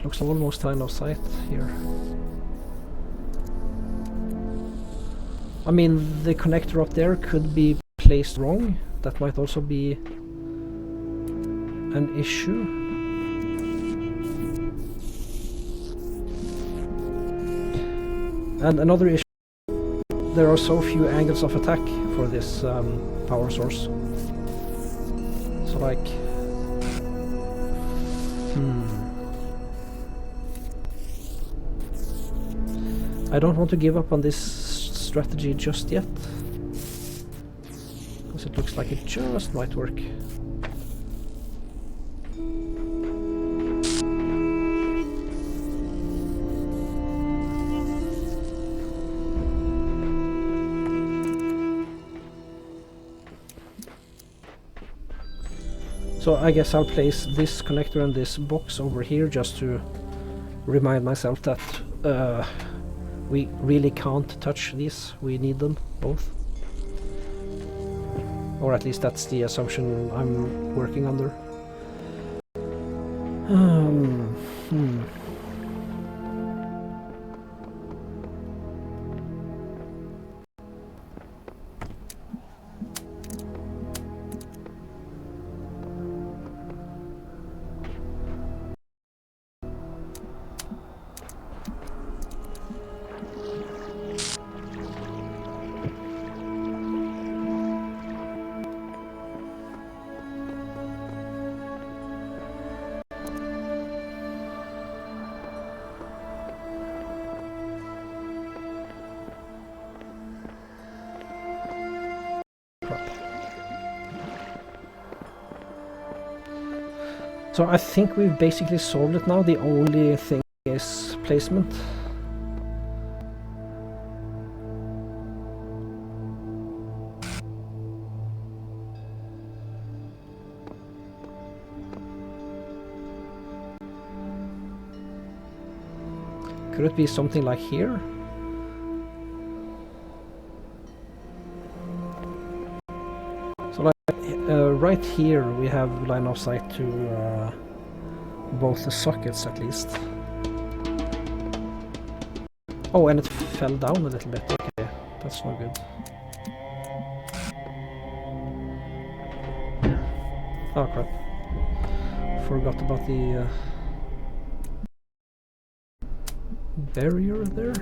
Looks almost line of sight here. I mean, the connector up there could be placed wrong. That might also be an issue. And another issue, there are so few angles of attack for this power source. So like... I don't want to give up on this strategy just yet, because it looks like it just might work. So I guess I'll place this connector and this box over here just to remind myself that we really can't touch these. We need them both. Or at least that's the assumption I'm working under. Hmm. So I think we've basically solved it now. The only thing is placement. Could it be something like here? So like right here we have line of sight to both the sockets at least. Oh, and it fell down a little bit. Okay, that's no good. Oh crap. Forgot about the barrier there.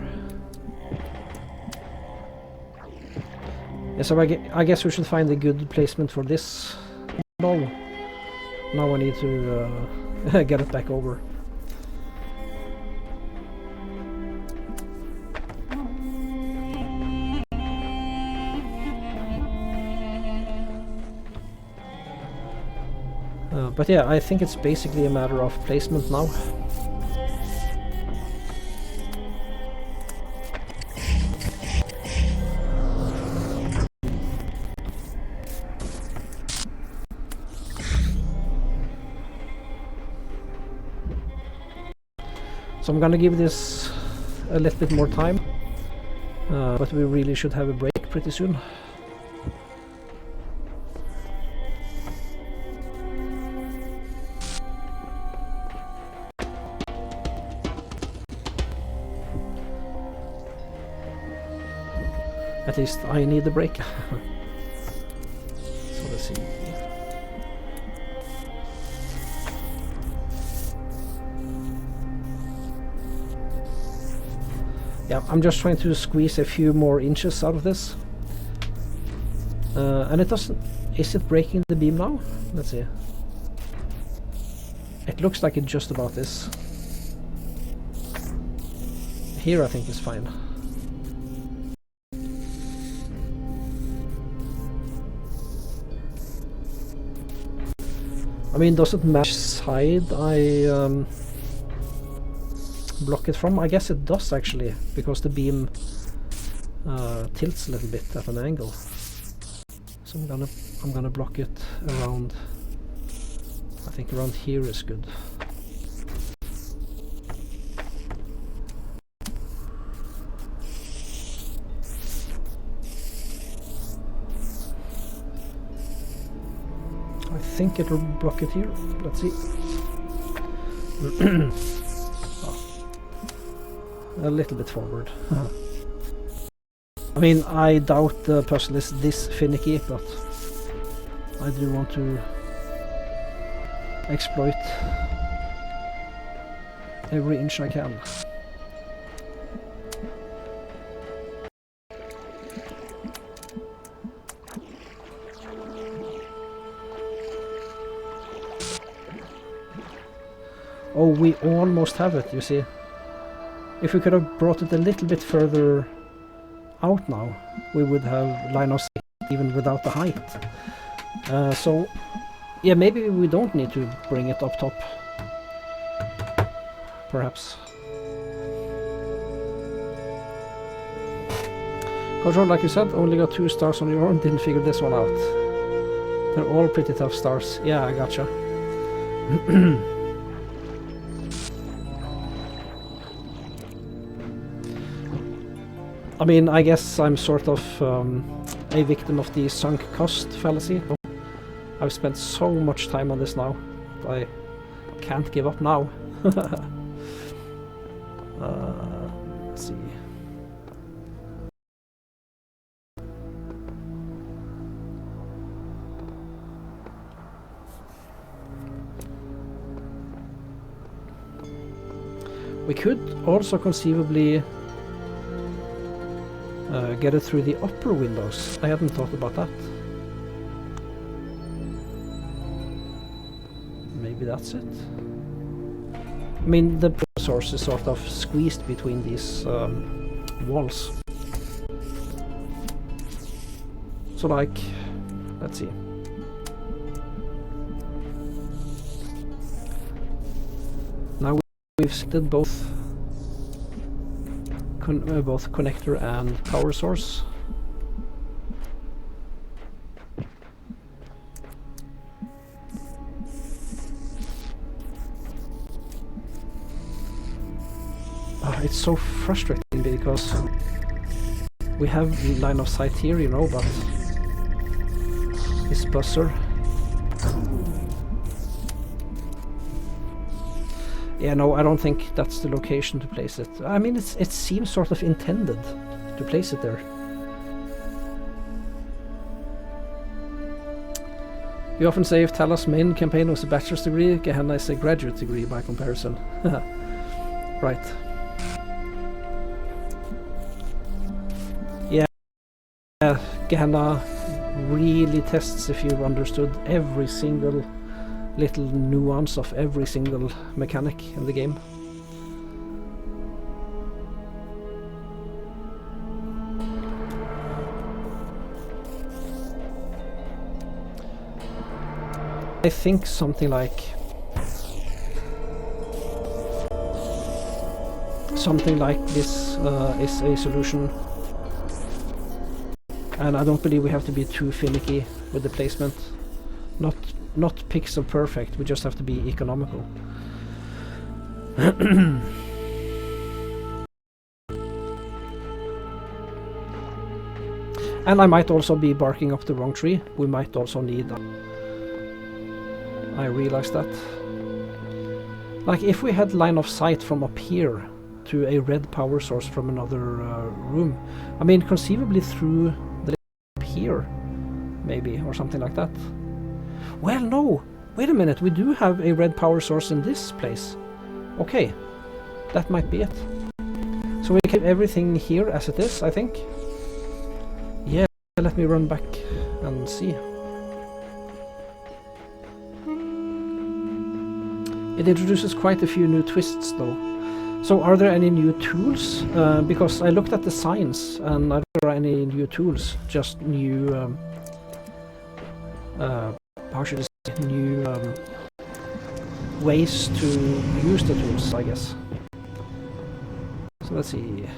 Yeah, so I guess we should find a good placement for this ball. Now I need to get it back over. But yeah, I think it's basically a matter of placement now. So I'm gonna give this a little bit more time, but we really should have a break pretty soon. At least I need a break. So let's see. Yeah, I'm just trying to squeeze a few more inches out of this. And it doesn't... Is it breaking the beam now? Let's see. It looks like it just about is. Here I think it's fine. I mean, does it match side I block it from? I guess it does actually, because the beam tilts a little bit at an angle. So I'm gonna block it around. I think around here is good. I think it'll block it here. Let's see. A little bit forward. I mean, I doubt the puzzle is this finicky, but I do want to exploit every inch I can. Oh, we almost have it, you see. If we could have brought it a little bit further out now, we would have line of sight even without the height. So, yeah, maybe we don't need to bring it up top. Perhaps. Control, like you said, only got 2 stars on your own, didn't figure this one out. They're all pretty tough stars. Yeah, I gotcha. I mean, I guess I'm sort of a victim of the sunk cost fallacy. I've spent so much time on this now. I can't give up now. Let's see. We could also conceivably get it through the upper windows. I hadn't thought about that. Maybe that's it. I mean, the source is sort of squeezed between these walls. So like, let's see. Now we've selected both connector and power source. It's so frustrating because we have the line of sight here, you know, but this buzzer. Yeah, no, I don't think that's the location to place it. I mean, it seems sort of intended to place it there. You often say if Talos' main campaign was a bachelor's degree, Gehenna is a graduate degree by comparison. Right. Yeah, Gehenna really tests if you've understood every single little nuance of every single mechanic in the game. I think something like this is a solution, and I don't believe we have to be too finicky with the placement. Not pixel perfect, we just have to be economical. And I might also be barking up the wrong tree. We might also need... I realize that. Like, if we had line of sight from up here to a red power source from another room, I mean, conceivably through the up here, maybe, or something like that. Well, no! Wait a minute, we do have a red power source in this place. Okay, that might be it. So we keep everything here as it is, I think. Yeah, let me run back and see. It introduces quite a few new twists though. So are there any new tools? Because I looked at the signs and I don't think there are any new tools, just new... how should I say? New ways to use the tools, I guess. So let's see.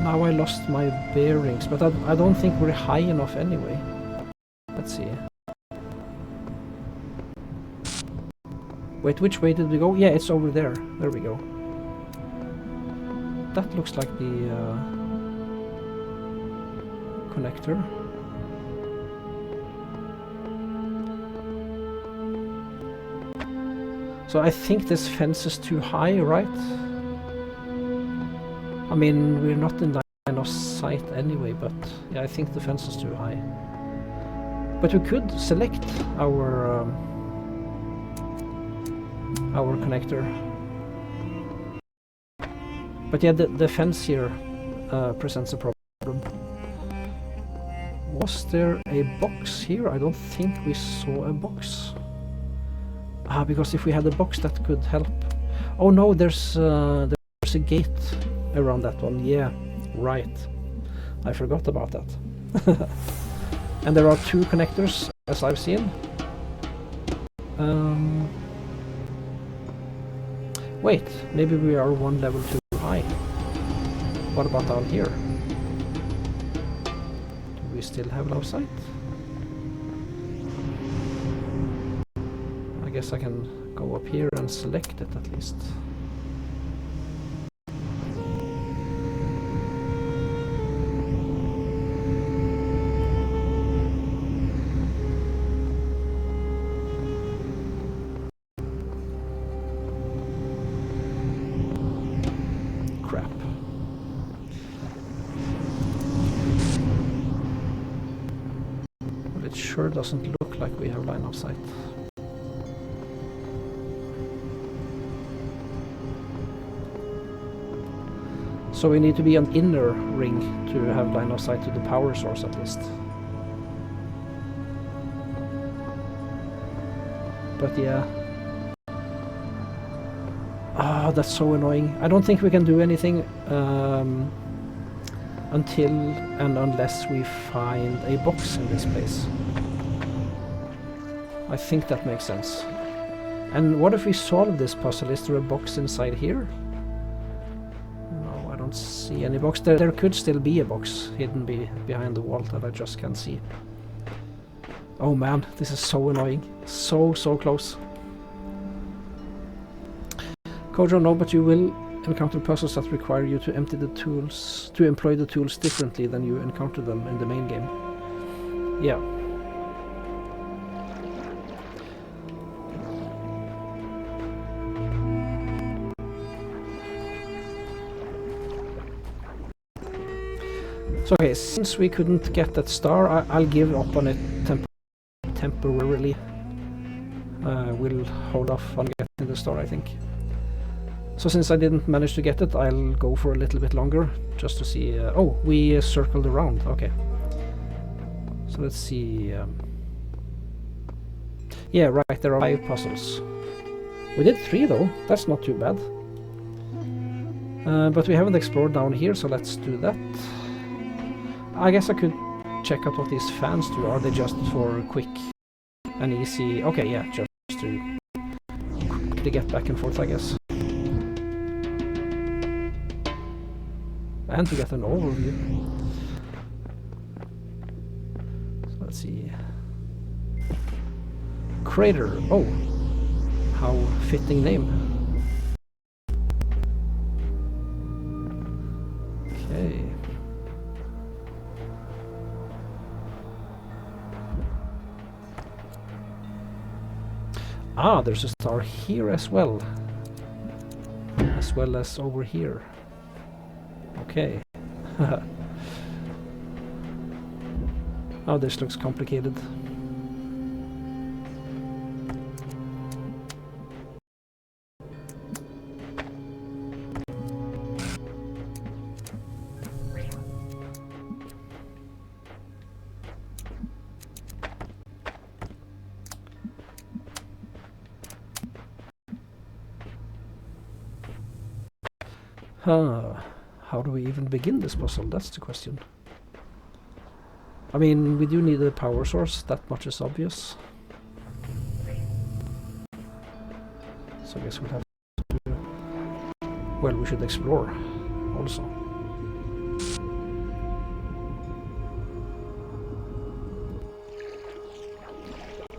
Now I lost my bearings, but I don't think we're high enough anyway. Let's see. Wait, which way did we go? Yeah, it's over there. There we go. That looks like the connector. So I think this fence is too high, right? I mean, we're not in line of sight anyway, but yeah, I think the fence is too high. But we could select our connector. But yeah, the fence here presents a problem. Was there a box here? I don't think we saw a box. Because if we had a box that could help. Oh no, there's a gate around that one. Yeah, right. I forgot about that. And there are two connectors, as I've seen. Wait, maybe we are one level too high. What about down here? Do we still have low sight? I guess I can go up here and select it at least. sure doesn't look like we have line of sight. So we need to be an inner ring to have line of sight to the power source at least. But yeah. Ah, that's so annoying. I don't think we can do anything until and unless we find a box in this place. I think that makes sense. And what if we solve this puzzle? Is there a box inside here? No, I don't see any box. There could still be a box hidden behind the wall that I just can't see. Oh man, this is so annoying. So close. Kojo, no, but you will encounter puzzles that require you to empty the tools, to employ the tools differently than you encounter them in the main game. Yeah. So okay, since we couldn't get that star, I'll give up on it temporarily. We'll hold off on getting the star, I think. So since I didn't manage to get it, I'll go for a little bit longer, just to see... oh, we circled around, okay. So let's see... yeah, right, there are 5 puzzles. We did 3 though, that's not too bad. But we haven't explored down here, so let's do that. I guess I could check out what these fans do. Are they just for quick and easy... okay, yeah, just to quickly get back and forth, I guess. And to get an overview. So let's see. Crater. Oh, how fitting name. Okay. Ah, there's a star here as well as over here. Okay. Oh, this looks complicated. How do we even begin this puzzle? That's the question. I mean, we do need a power source, that much is obvious. So I guess we'll have to... well, we should explore also.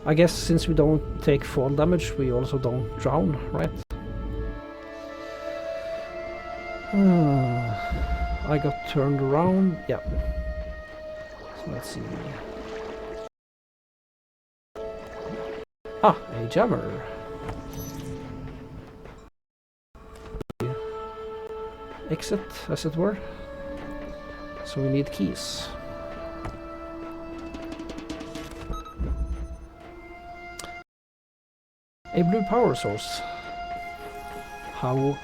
I guess since we don't take fall damage, we also don't drown, right? I got turned around, yeah. So let's see. Ah, a jammer. Exit, as it were. So we need keys. A blue power source. How...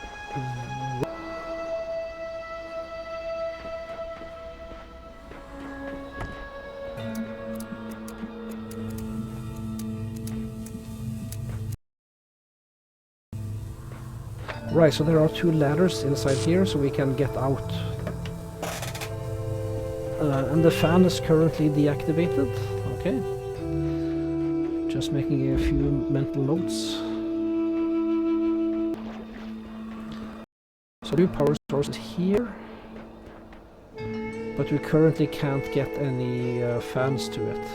right, so there are 2 ladders inside here, so we can get out. And the fan is currently deactivated. Okay. Just making a few mental notes. So 2 power sources here. But we currently can't get any fans to it.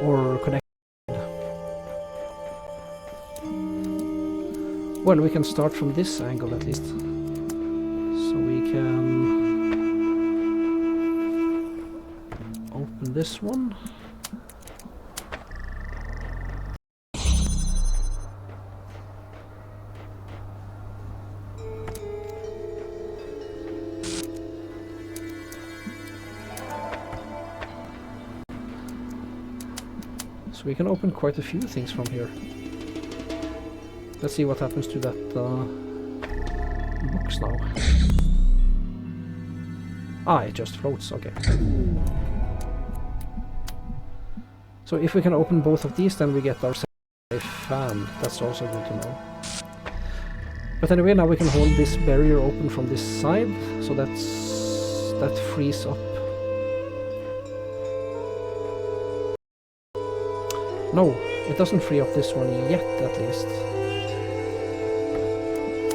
Or connect. Well, we can start from this angle at least. So we can open this one. So we can open quite a few things from here. Let's see what happens to that box now. Ah, it just floats, okay. So if we can open both of these, then we get ourselves a fan. That's also good to know. But anyway, now we can hold this barrier open from this side, so that frees up. No, it doesn't free up this one yet, at least.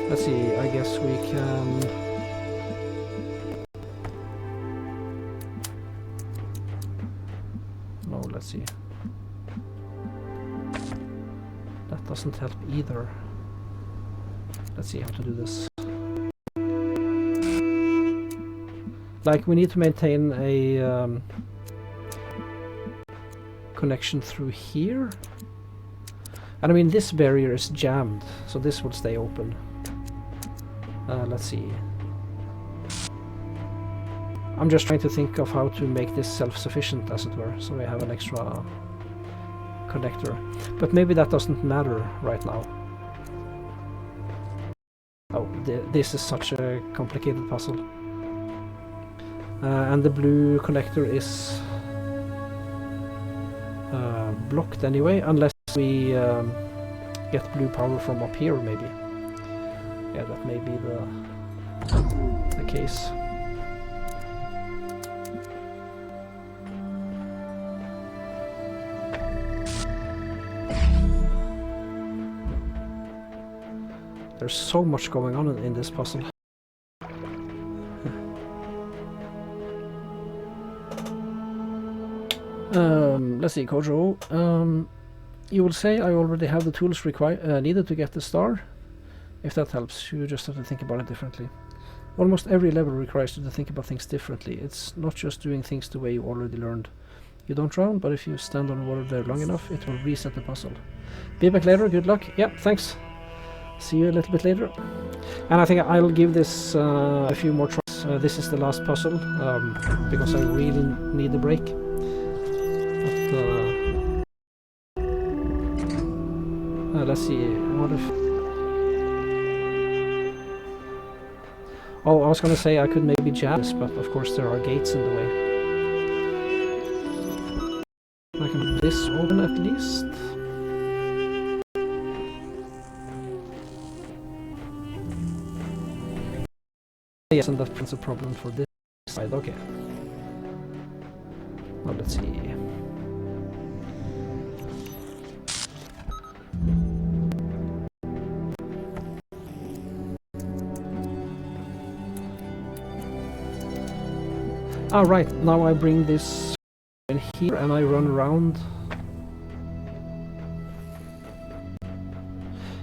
Let's see, I guess we can... No, let's see. That doesn't help either. Let's see how to do this. Like, we need to maintain a connection through here. And I mean, this barrier is jammed, so this will stay open. Let's see. I'm just trying to think of how to make this self-sufficient, as it were, so we have an extra connector. But maybe that doesn't matter right now. Oh, this is such a complicated puzzle. And the blue connector is blocked anyway, unless we get blue power from up here, maybe. Yeah, that may be the case. There's so much going on in this puzzle. Let's see, Kojo. You will say I already have the tools needed to get the star. If that helps, you just have to think about it differently. Almost every level requires you to think about things differently. It's not just doing things the way you already learned. You don't drown, but if you stand on water there long enough, it will reset the puzzle. Be back later, good luck. Yeah, thanks. See you a little bit later. And I think I'll give this a few more tries. This is the last puzzle, because I really need a break. But, let's see, what if... Oh, I was gonna say I could maybe jab this, but of course there are gates in the way. I can put this open at least. Yes, and that's a problem for this side, okay. Now let's see. Ah, right, now I bring this in here and I run around.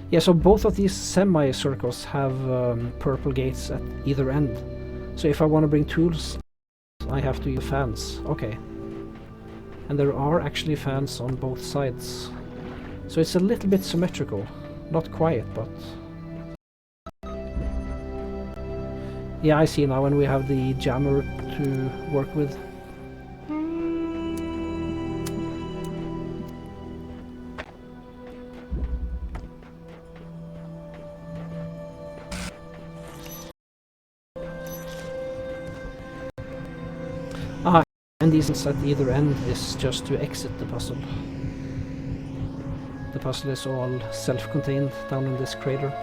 Yeah, so both of these semicircles have purple gates at either end. So if I want to bring tools, I have to use fans. Okay. And there are actually fans on both sides. So it's a little bit symmetrical. Not quite, but... Yeah, I see now, and we have the jammer to work with. Ah, and these at either end is just to exit the puzzle. The puzzle is all self-contained down in this crater.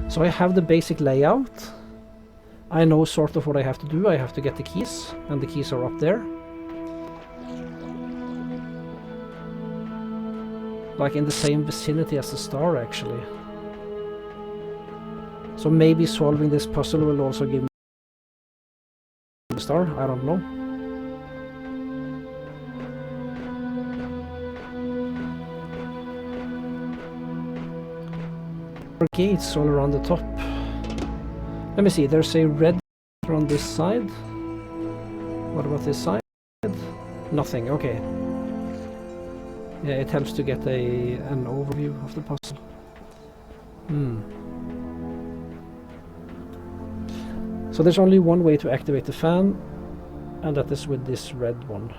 So I have the basic layout. I know sort of what I have to do. I have to get the keys, and the keys are up there. Like in the same vicinity as the star, actually. So maybe solving this puzzle will also give me the star, I don't know. Gates all around the top. Let me see, there's a red on this side. What about this side? Nothing, okay. Yeah, it helps to get an overview of the puzzle. So there's only one way to activate the fan, And that is with this red one.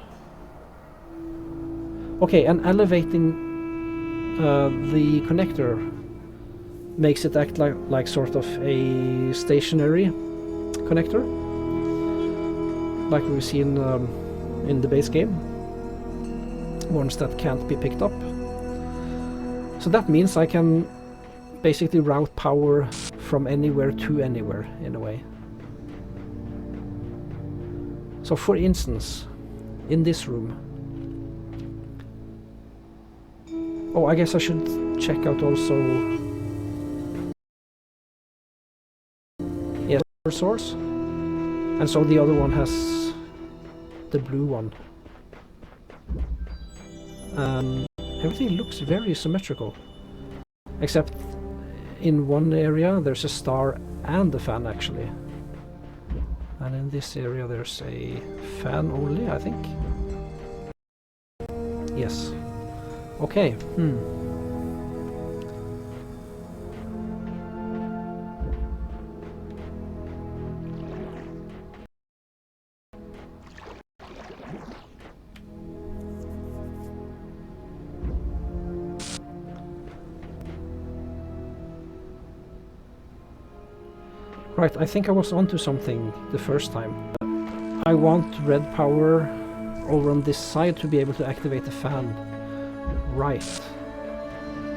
Okay, and elevating the connector makes it act like sort of a stationary connector, like we've seen in the base game, ones that can't be picked up. So that means I can basically route power from anywhere to anywhere in a way. So for instance, in this room, oh, I guess I should check out also, yes, source, and so the other one has the blue one. Everything looks very symmetrical, except in one area there's a star and a fan actually, and in this area there's a fan only, I think. Yes. Okay. Right, I think I was onto something the first time. I want red power over on this side to be able to activate the fan. Right.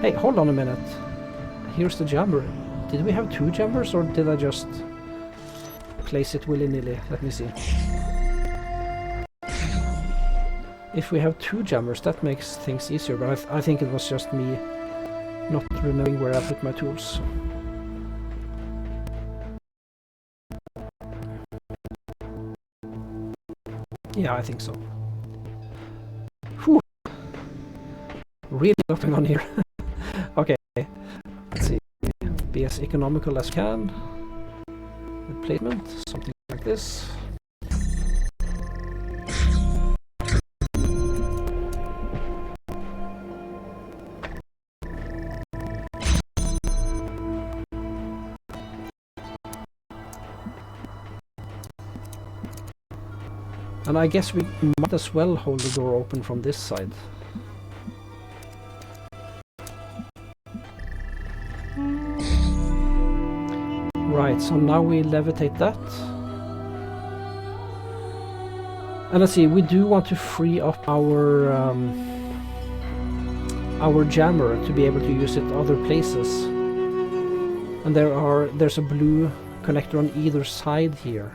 Hey, hold on a minute. Here's the jammer. Did we have two jammers or did I just place it willy-nilly? Let me see. If we have two jammers, that makes things easier, but I think it was just me not remembering where I put my tools. Yeah, I think so. Whew. Really going on here. Okay, let's see. Be as economical as can. Replacement, something like this. And I guess we might as well hold the door open from this side. Right, so now we levitate that. And let's see, we do want to free up our jammer to be able to use it other places. And there's a blue connector on either side here.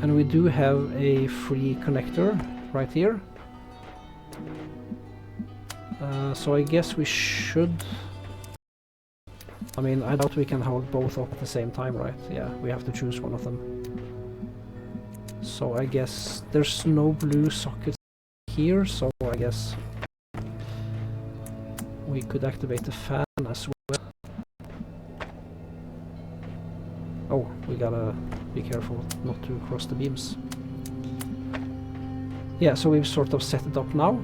And we do have a free connector right here. So I guess we should... I mean, I doubt we can hold both up at the same time, right? Yeah, we have to choose one of them. So I guess there's no blue sockets here, so I guess we could activate the fan as well. Oh, we gotta be careful not to cross the beams. Yeah, so we've sort of set it up now.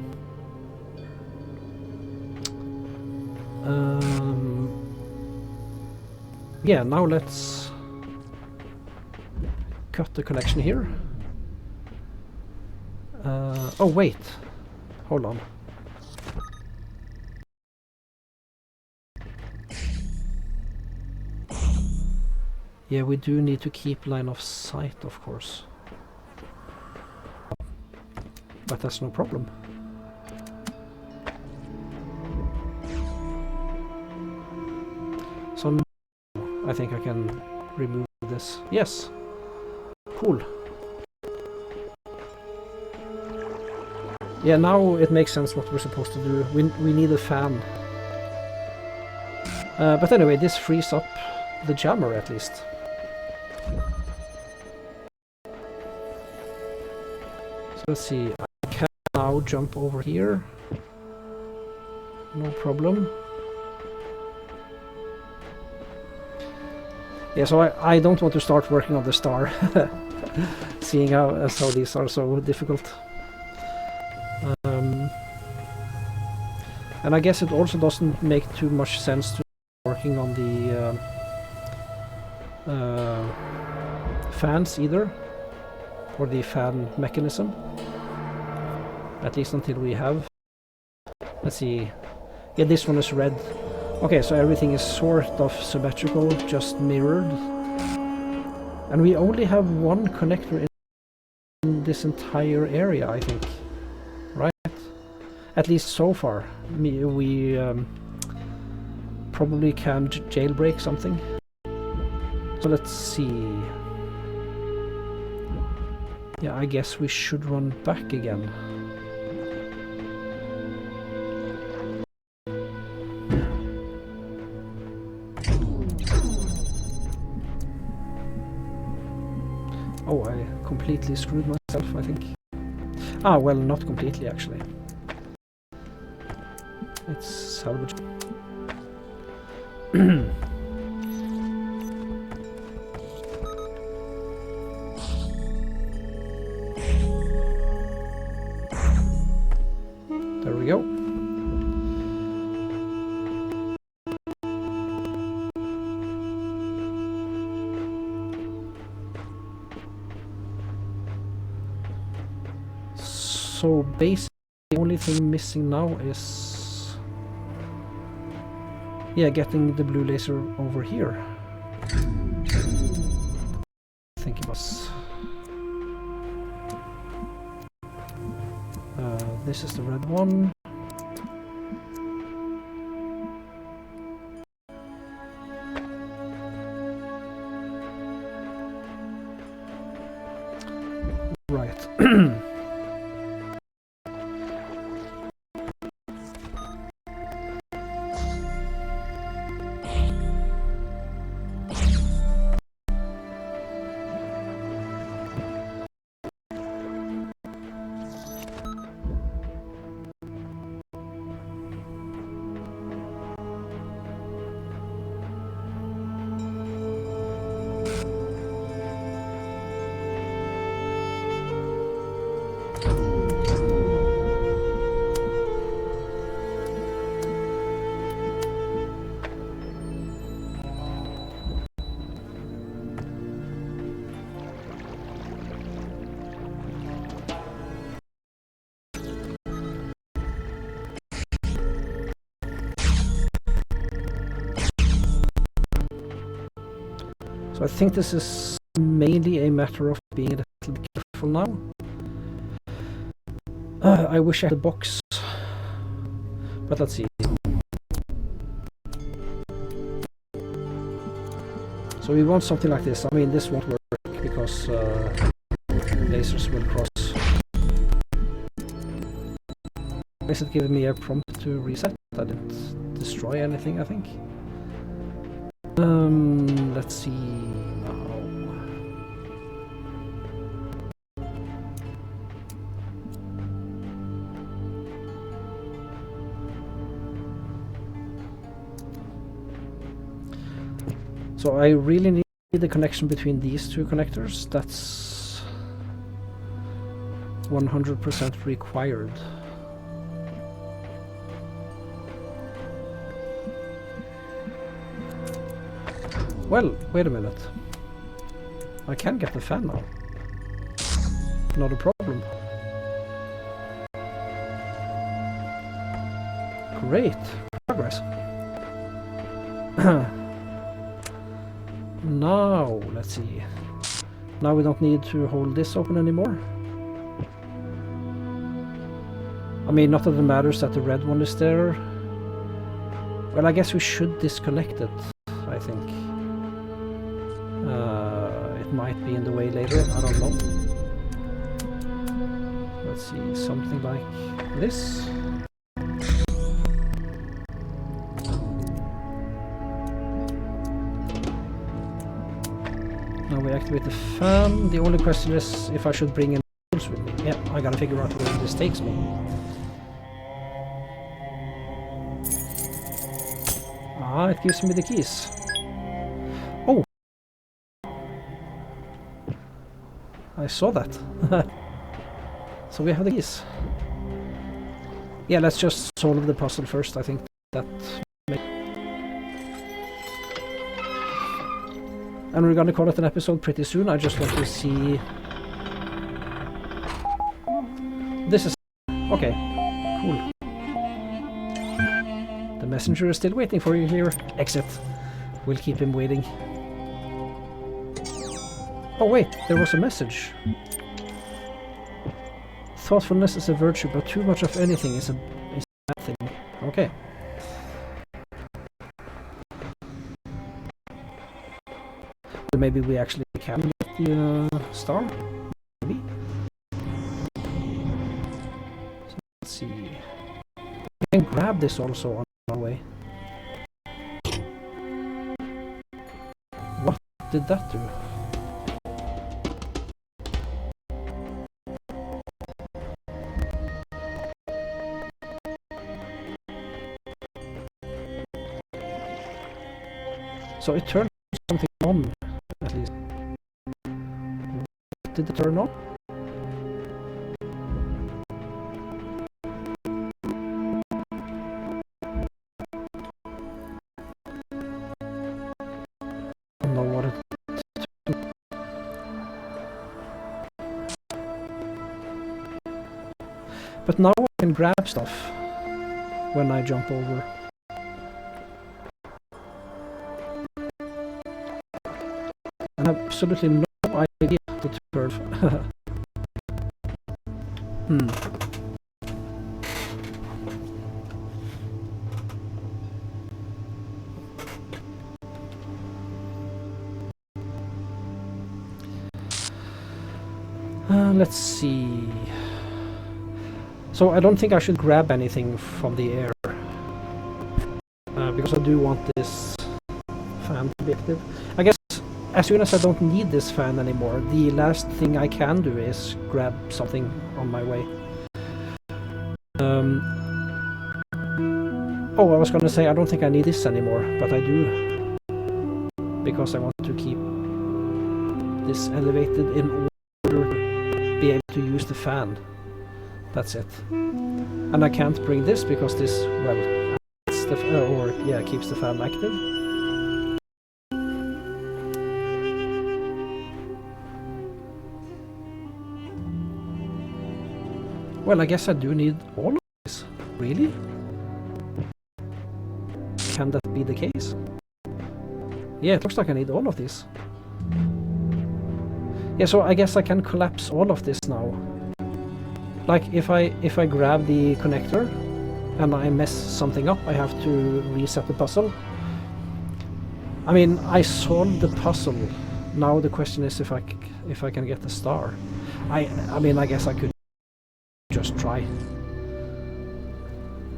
Yeah, now let's cut the connection here. Oh wait, hold on. Yeah, we do need to keep line of sight, of course. But that's no problem. So now I think I can remove this. Yes! Cool. Yeah, now it makes sense what we're supposed to do. We need a fan. But anyway, this frees up the jammer at least. So let's see, I can now jump over here. No problem. Yeah, so I don't want to start working on the star, seeing how these are so difficult. And I guess it also doesn't make too much sense to working on the fans either. or the fan mechanism. At least until we have. Let's see. Yeah, this one is red. Okay, so everything is sort of symmetrical, just mirrored. And we only have one connector in this entire area, I think. Right? At least so far. We probably can jailbreak something. So let's see. Yeah, I guess we should run back again. Oh, I completely screwed myself, I think. Ah, well, not completely, actually. It's salvage. There we go. So basically the only thing missing now is, yeah, getting the blue laser over here. I think it was. This is the red one. Right. So I think this is mainly a matter of being a little bit careful now. I wish I had a box, but let's see. So we want something like this. I mean, this won't work because lasers will cross. Is it giving me a prompt to reset? I didn't destroy anything, I think. Let's see now. So I really need the connection between these two connectors. That's 100% required. Well, wait a minute. I can get the fan now. Not a problem. Great progress. Now, let's see. Now we don't need to hold this open anymore. I mean, not that it matters that the red one is there. Well, I guess we should disconnect it, I think. It might be in the way later, I don't know. Let's see, something like this. Now we activate the fan. The only question is if I should bring in tools with me. Yeah, I gotta figure out where this takes me. Ah, it gives me the keys. Oh! I saw that. So we have the keys. Yeah, let's just solve the puzzle first. I think that makes... And we're gonna call it an episode pretty soon. I just want to see This is... okay, cool. The messenger is still waiting for you here. Exit. We'll keep him waiting. Oh wait, there was a message. Thoughtfulness is a virtue, but too much of anything is a bad thing. Okay. Maybe we actually can get the star? Maybe? So let's see. We can grab this also on our way. What did that do? So it turned something on, at least. Did it turn on? I don't know what it... But now I can grab stuff when I jump over. I have absolutely no idea to turn. Let's see. So I don't think I should grab anything from the air. Because I do want this fan to be active. I guess as soon as I don't need this fan anymore, the last thing I can do is grab something on my way. Oh, I was gonna say I don't think I need this anymore, but I do. Because I want to keep this elevated in order to be able to use the fan. That's it. And I can't bring this because this, well, keeps the fan active. Well, I guess I do need all of this. Really? Can that be the case? Yeah, it looks like I need all of this. Yeah, so I guess I can collapse all of this now. Like, if I grab the connector and I mess something up, I have to reset the puzzle. I mean, I solved the puzzle. Now the question is if I can get the star. I mean, I guess I could just try.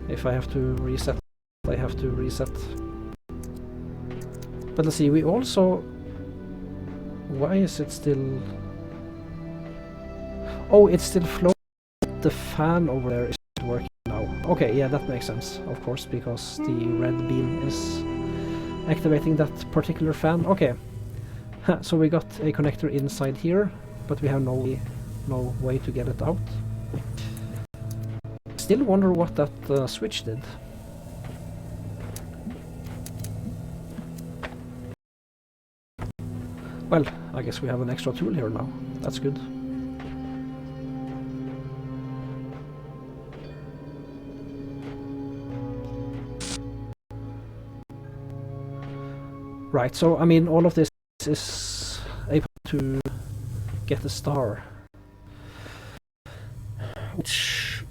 If I have to reset, I have to reset. But let's see, we also... Why is it still... Oh, it's still floating. The fan over there is working now. Okay, yeah, that makes sense, of course, because the red beam is activating that particular fan. Okay, so we got a connector inside here, but we have no way to get it out. Still wonder what that switch did. Well, I guess we have an extra tool here now. That's good. Right, so I mean, all of this is able to get a star, which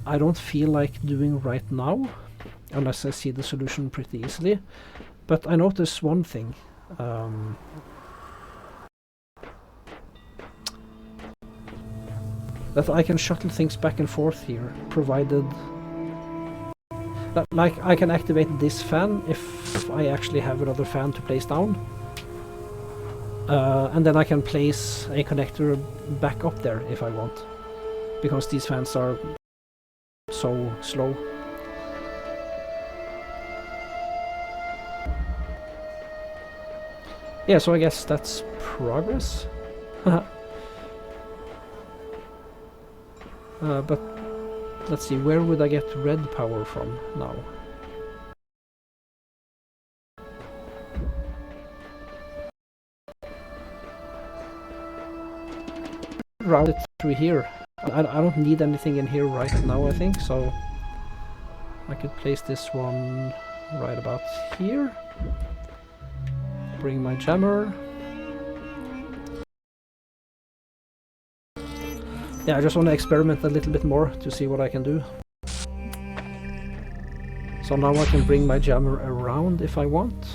I don't feel like doing right now, unless I see the solution pretty easily. But I notice one thing. That I can shuttle things back and forth here, provided... Like, I can activate this fan if I actually have another fan to place down. And then I can place a connector back up there if I want. Because these fans are so slow. Yeah, so I guess that's progress. But let's see, where would I get red power from now? Route it through here, I don't need anything in here right now, I think, so I could place this one right about here. Bring my jammer. Yeah, I just want to experiment a little bit more to see what I can do. So now I can bring my jammer around if I want.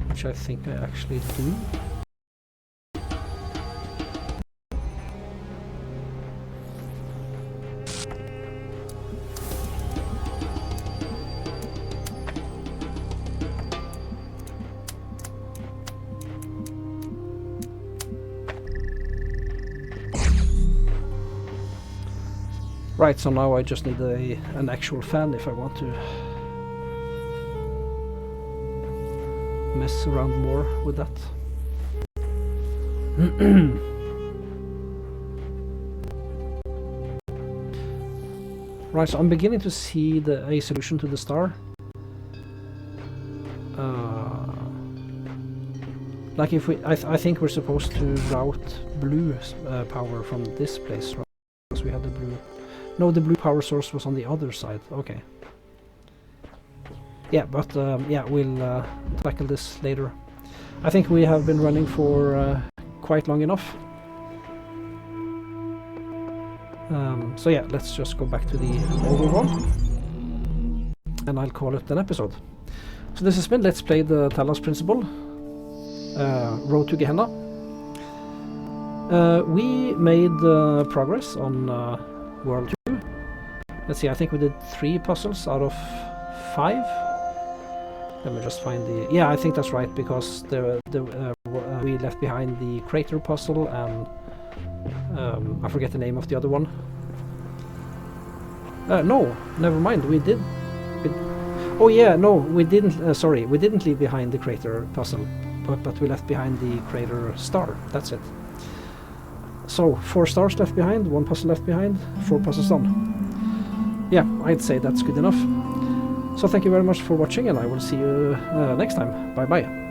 Which I think I actually do. Right, so now I just need an actual fan if I want to mess around more with that. Right, so I'm beginning to see a solution to the star. Like if I think we're supposed to route blue power from this place, right? Because we have the blue. No, the blue power source was on the other side. Okay. Yeah, but yeah, we'll tackle this later. I think we have been running for quite long enough. So yeah, let's just go back to the older one. And I'll call it an episode. So this has been Let's Play the Talos Principle. Road to Gehenna. We made progress on World 2. Let's see, I think we did 3 puzzles out of 5. Let me just find the... Yeah, I think that's right, because we left behind the crater puzzle and... I forget the name of the other one. No, never mind, we did... Oh yeah, no, we didn't... sorry, we didn't leave behind the crater puzzle, but we left behind the crater star, that's it. So, 4 stars left behind, 1 puzzle left behind, 4 puzzles done. Yeah, I'd say that's good enough. So thank you very much for watching, and I will see you next time. Bye bye.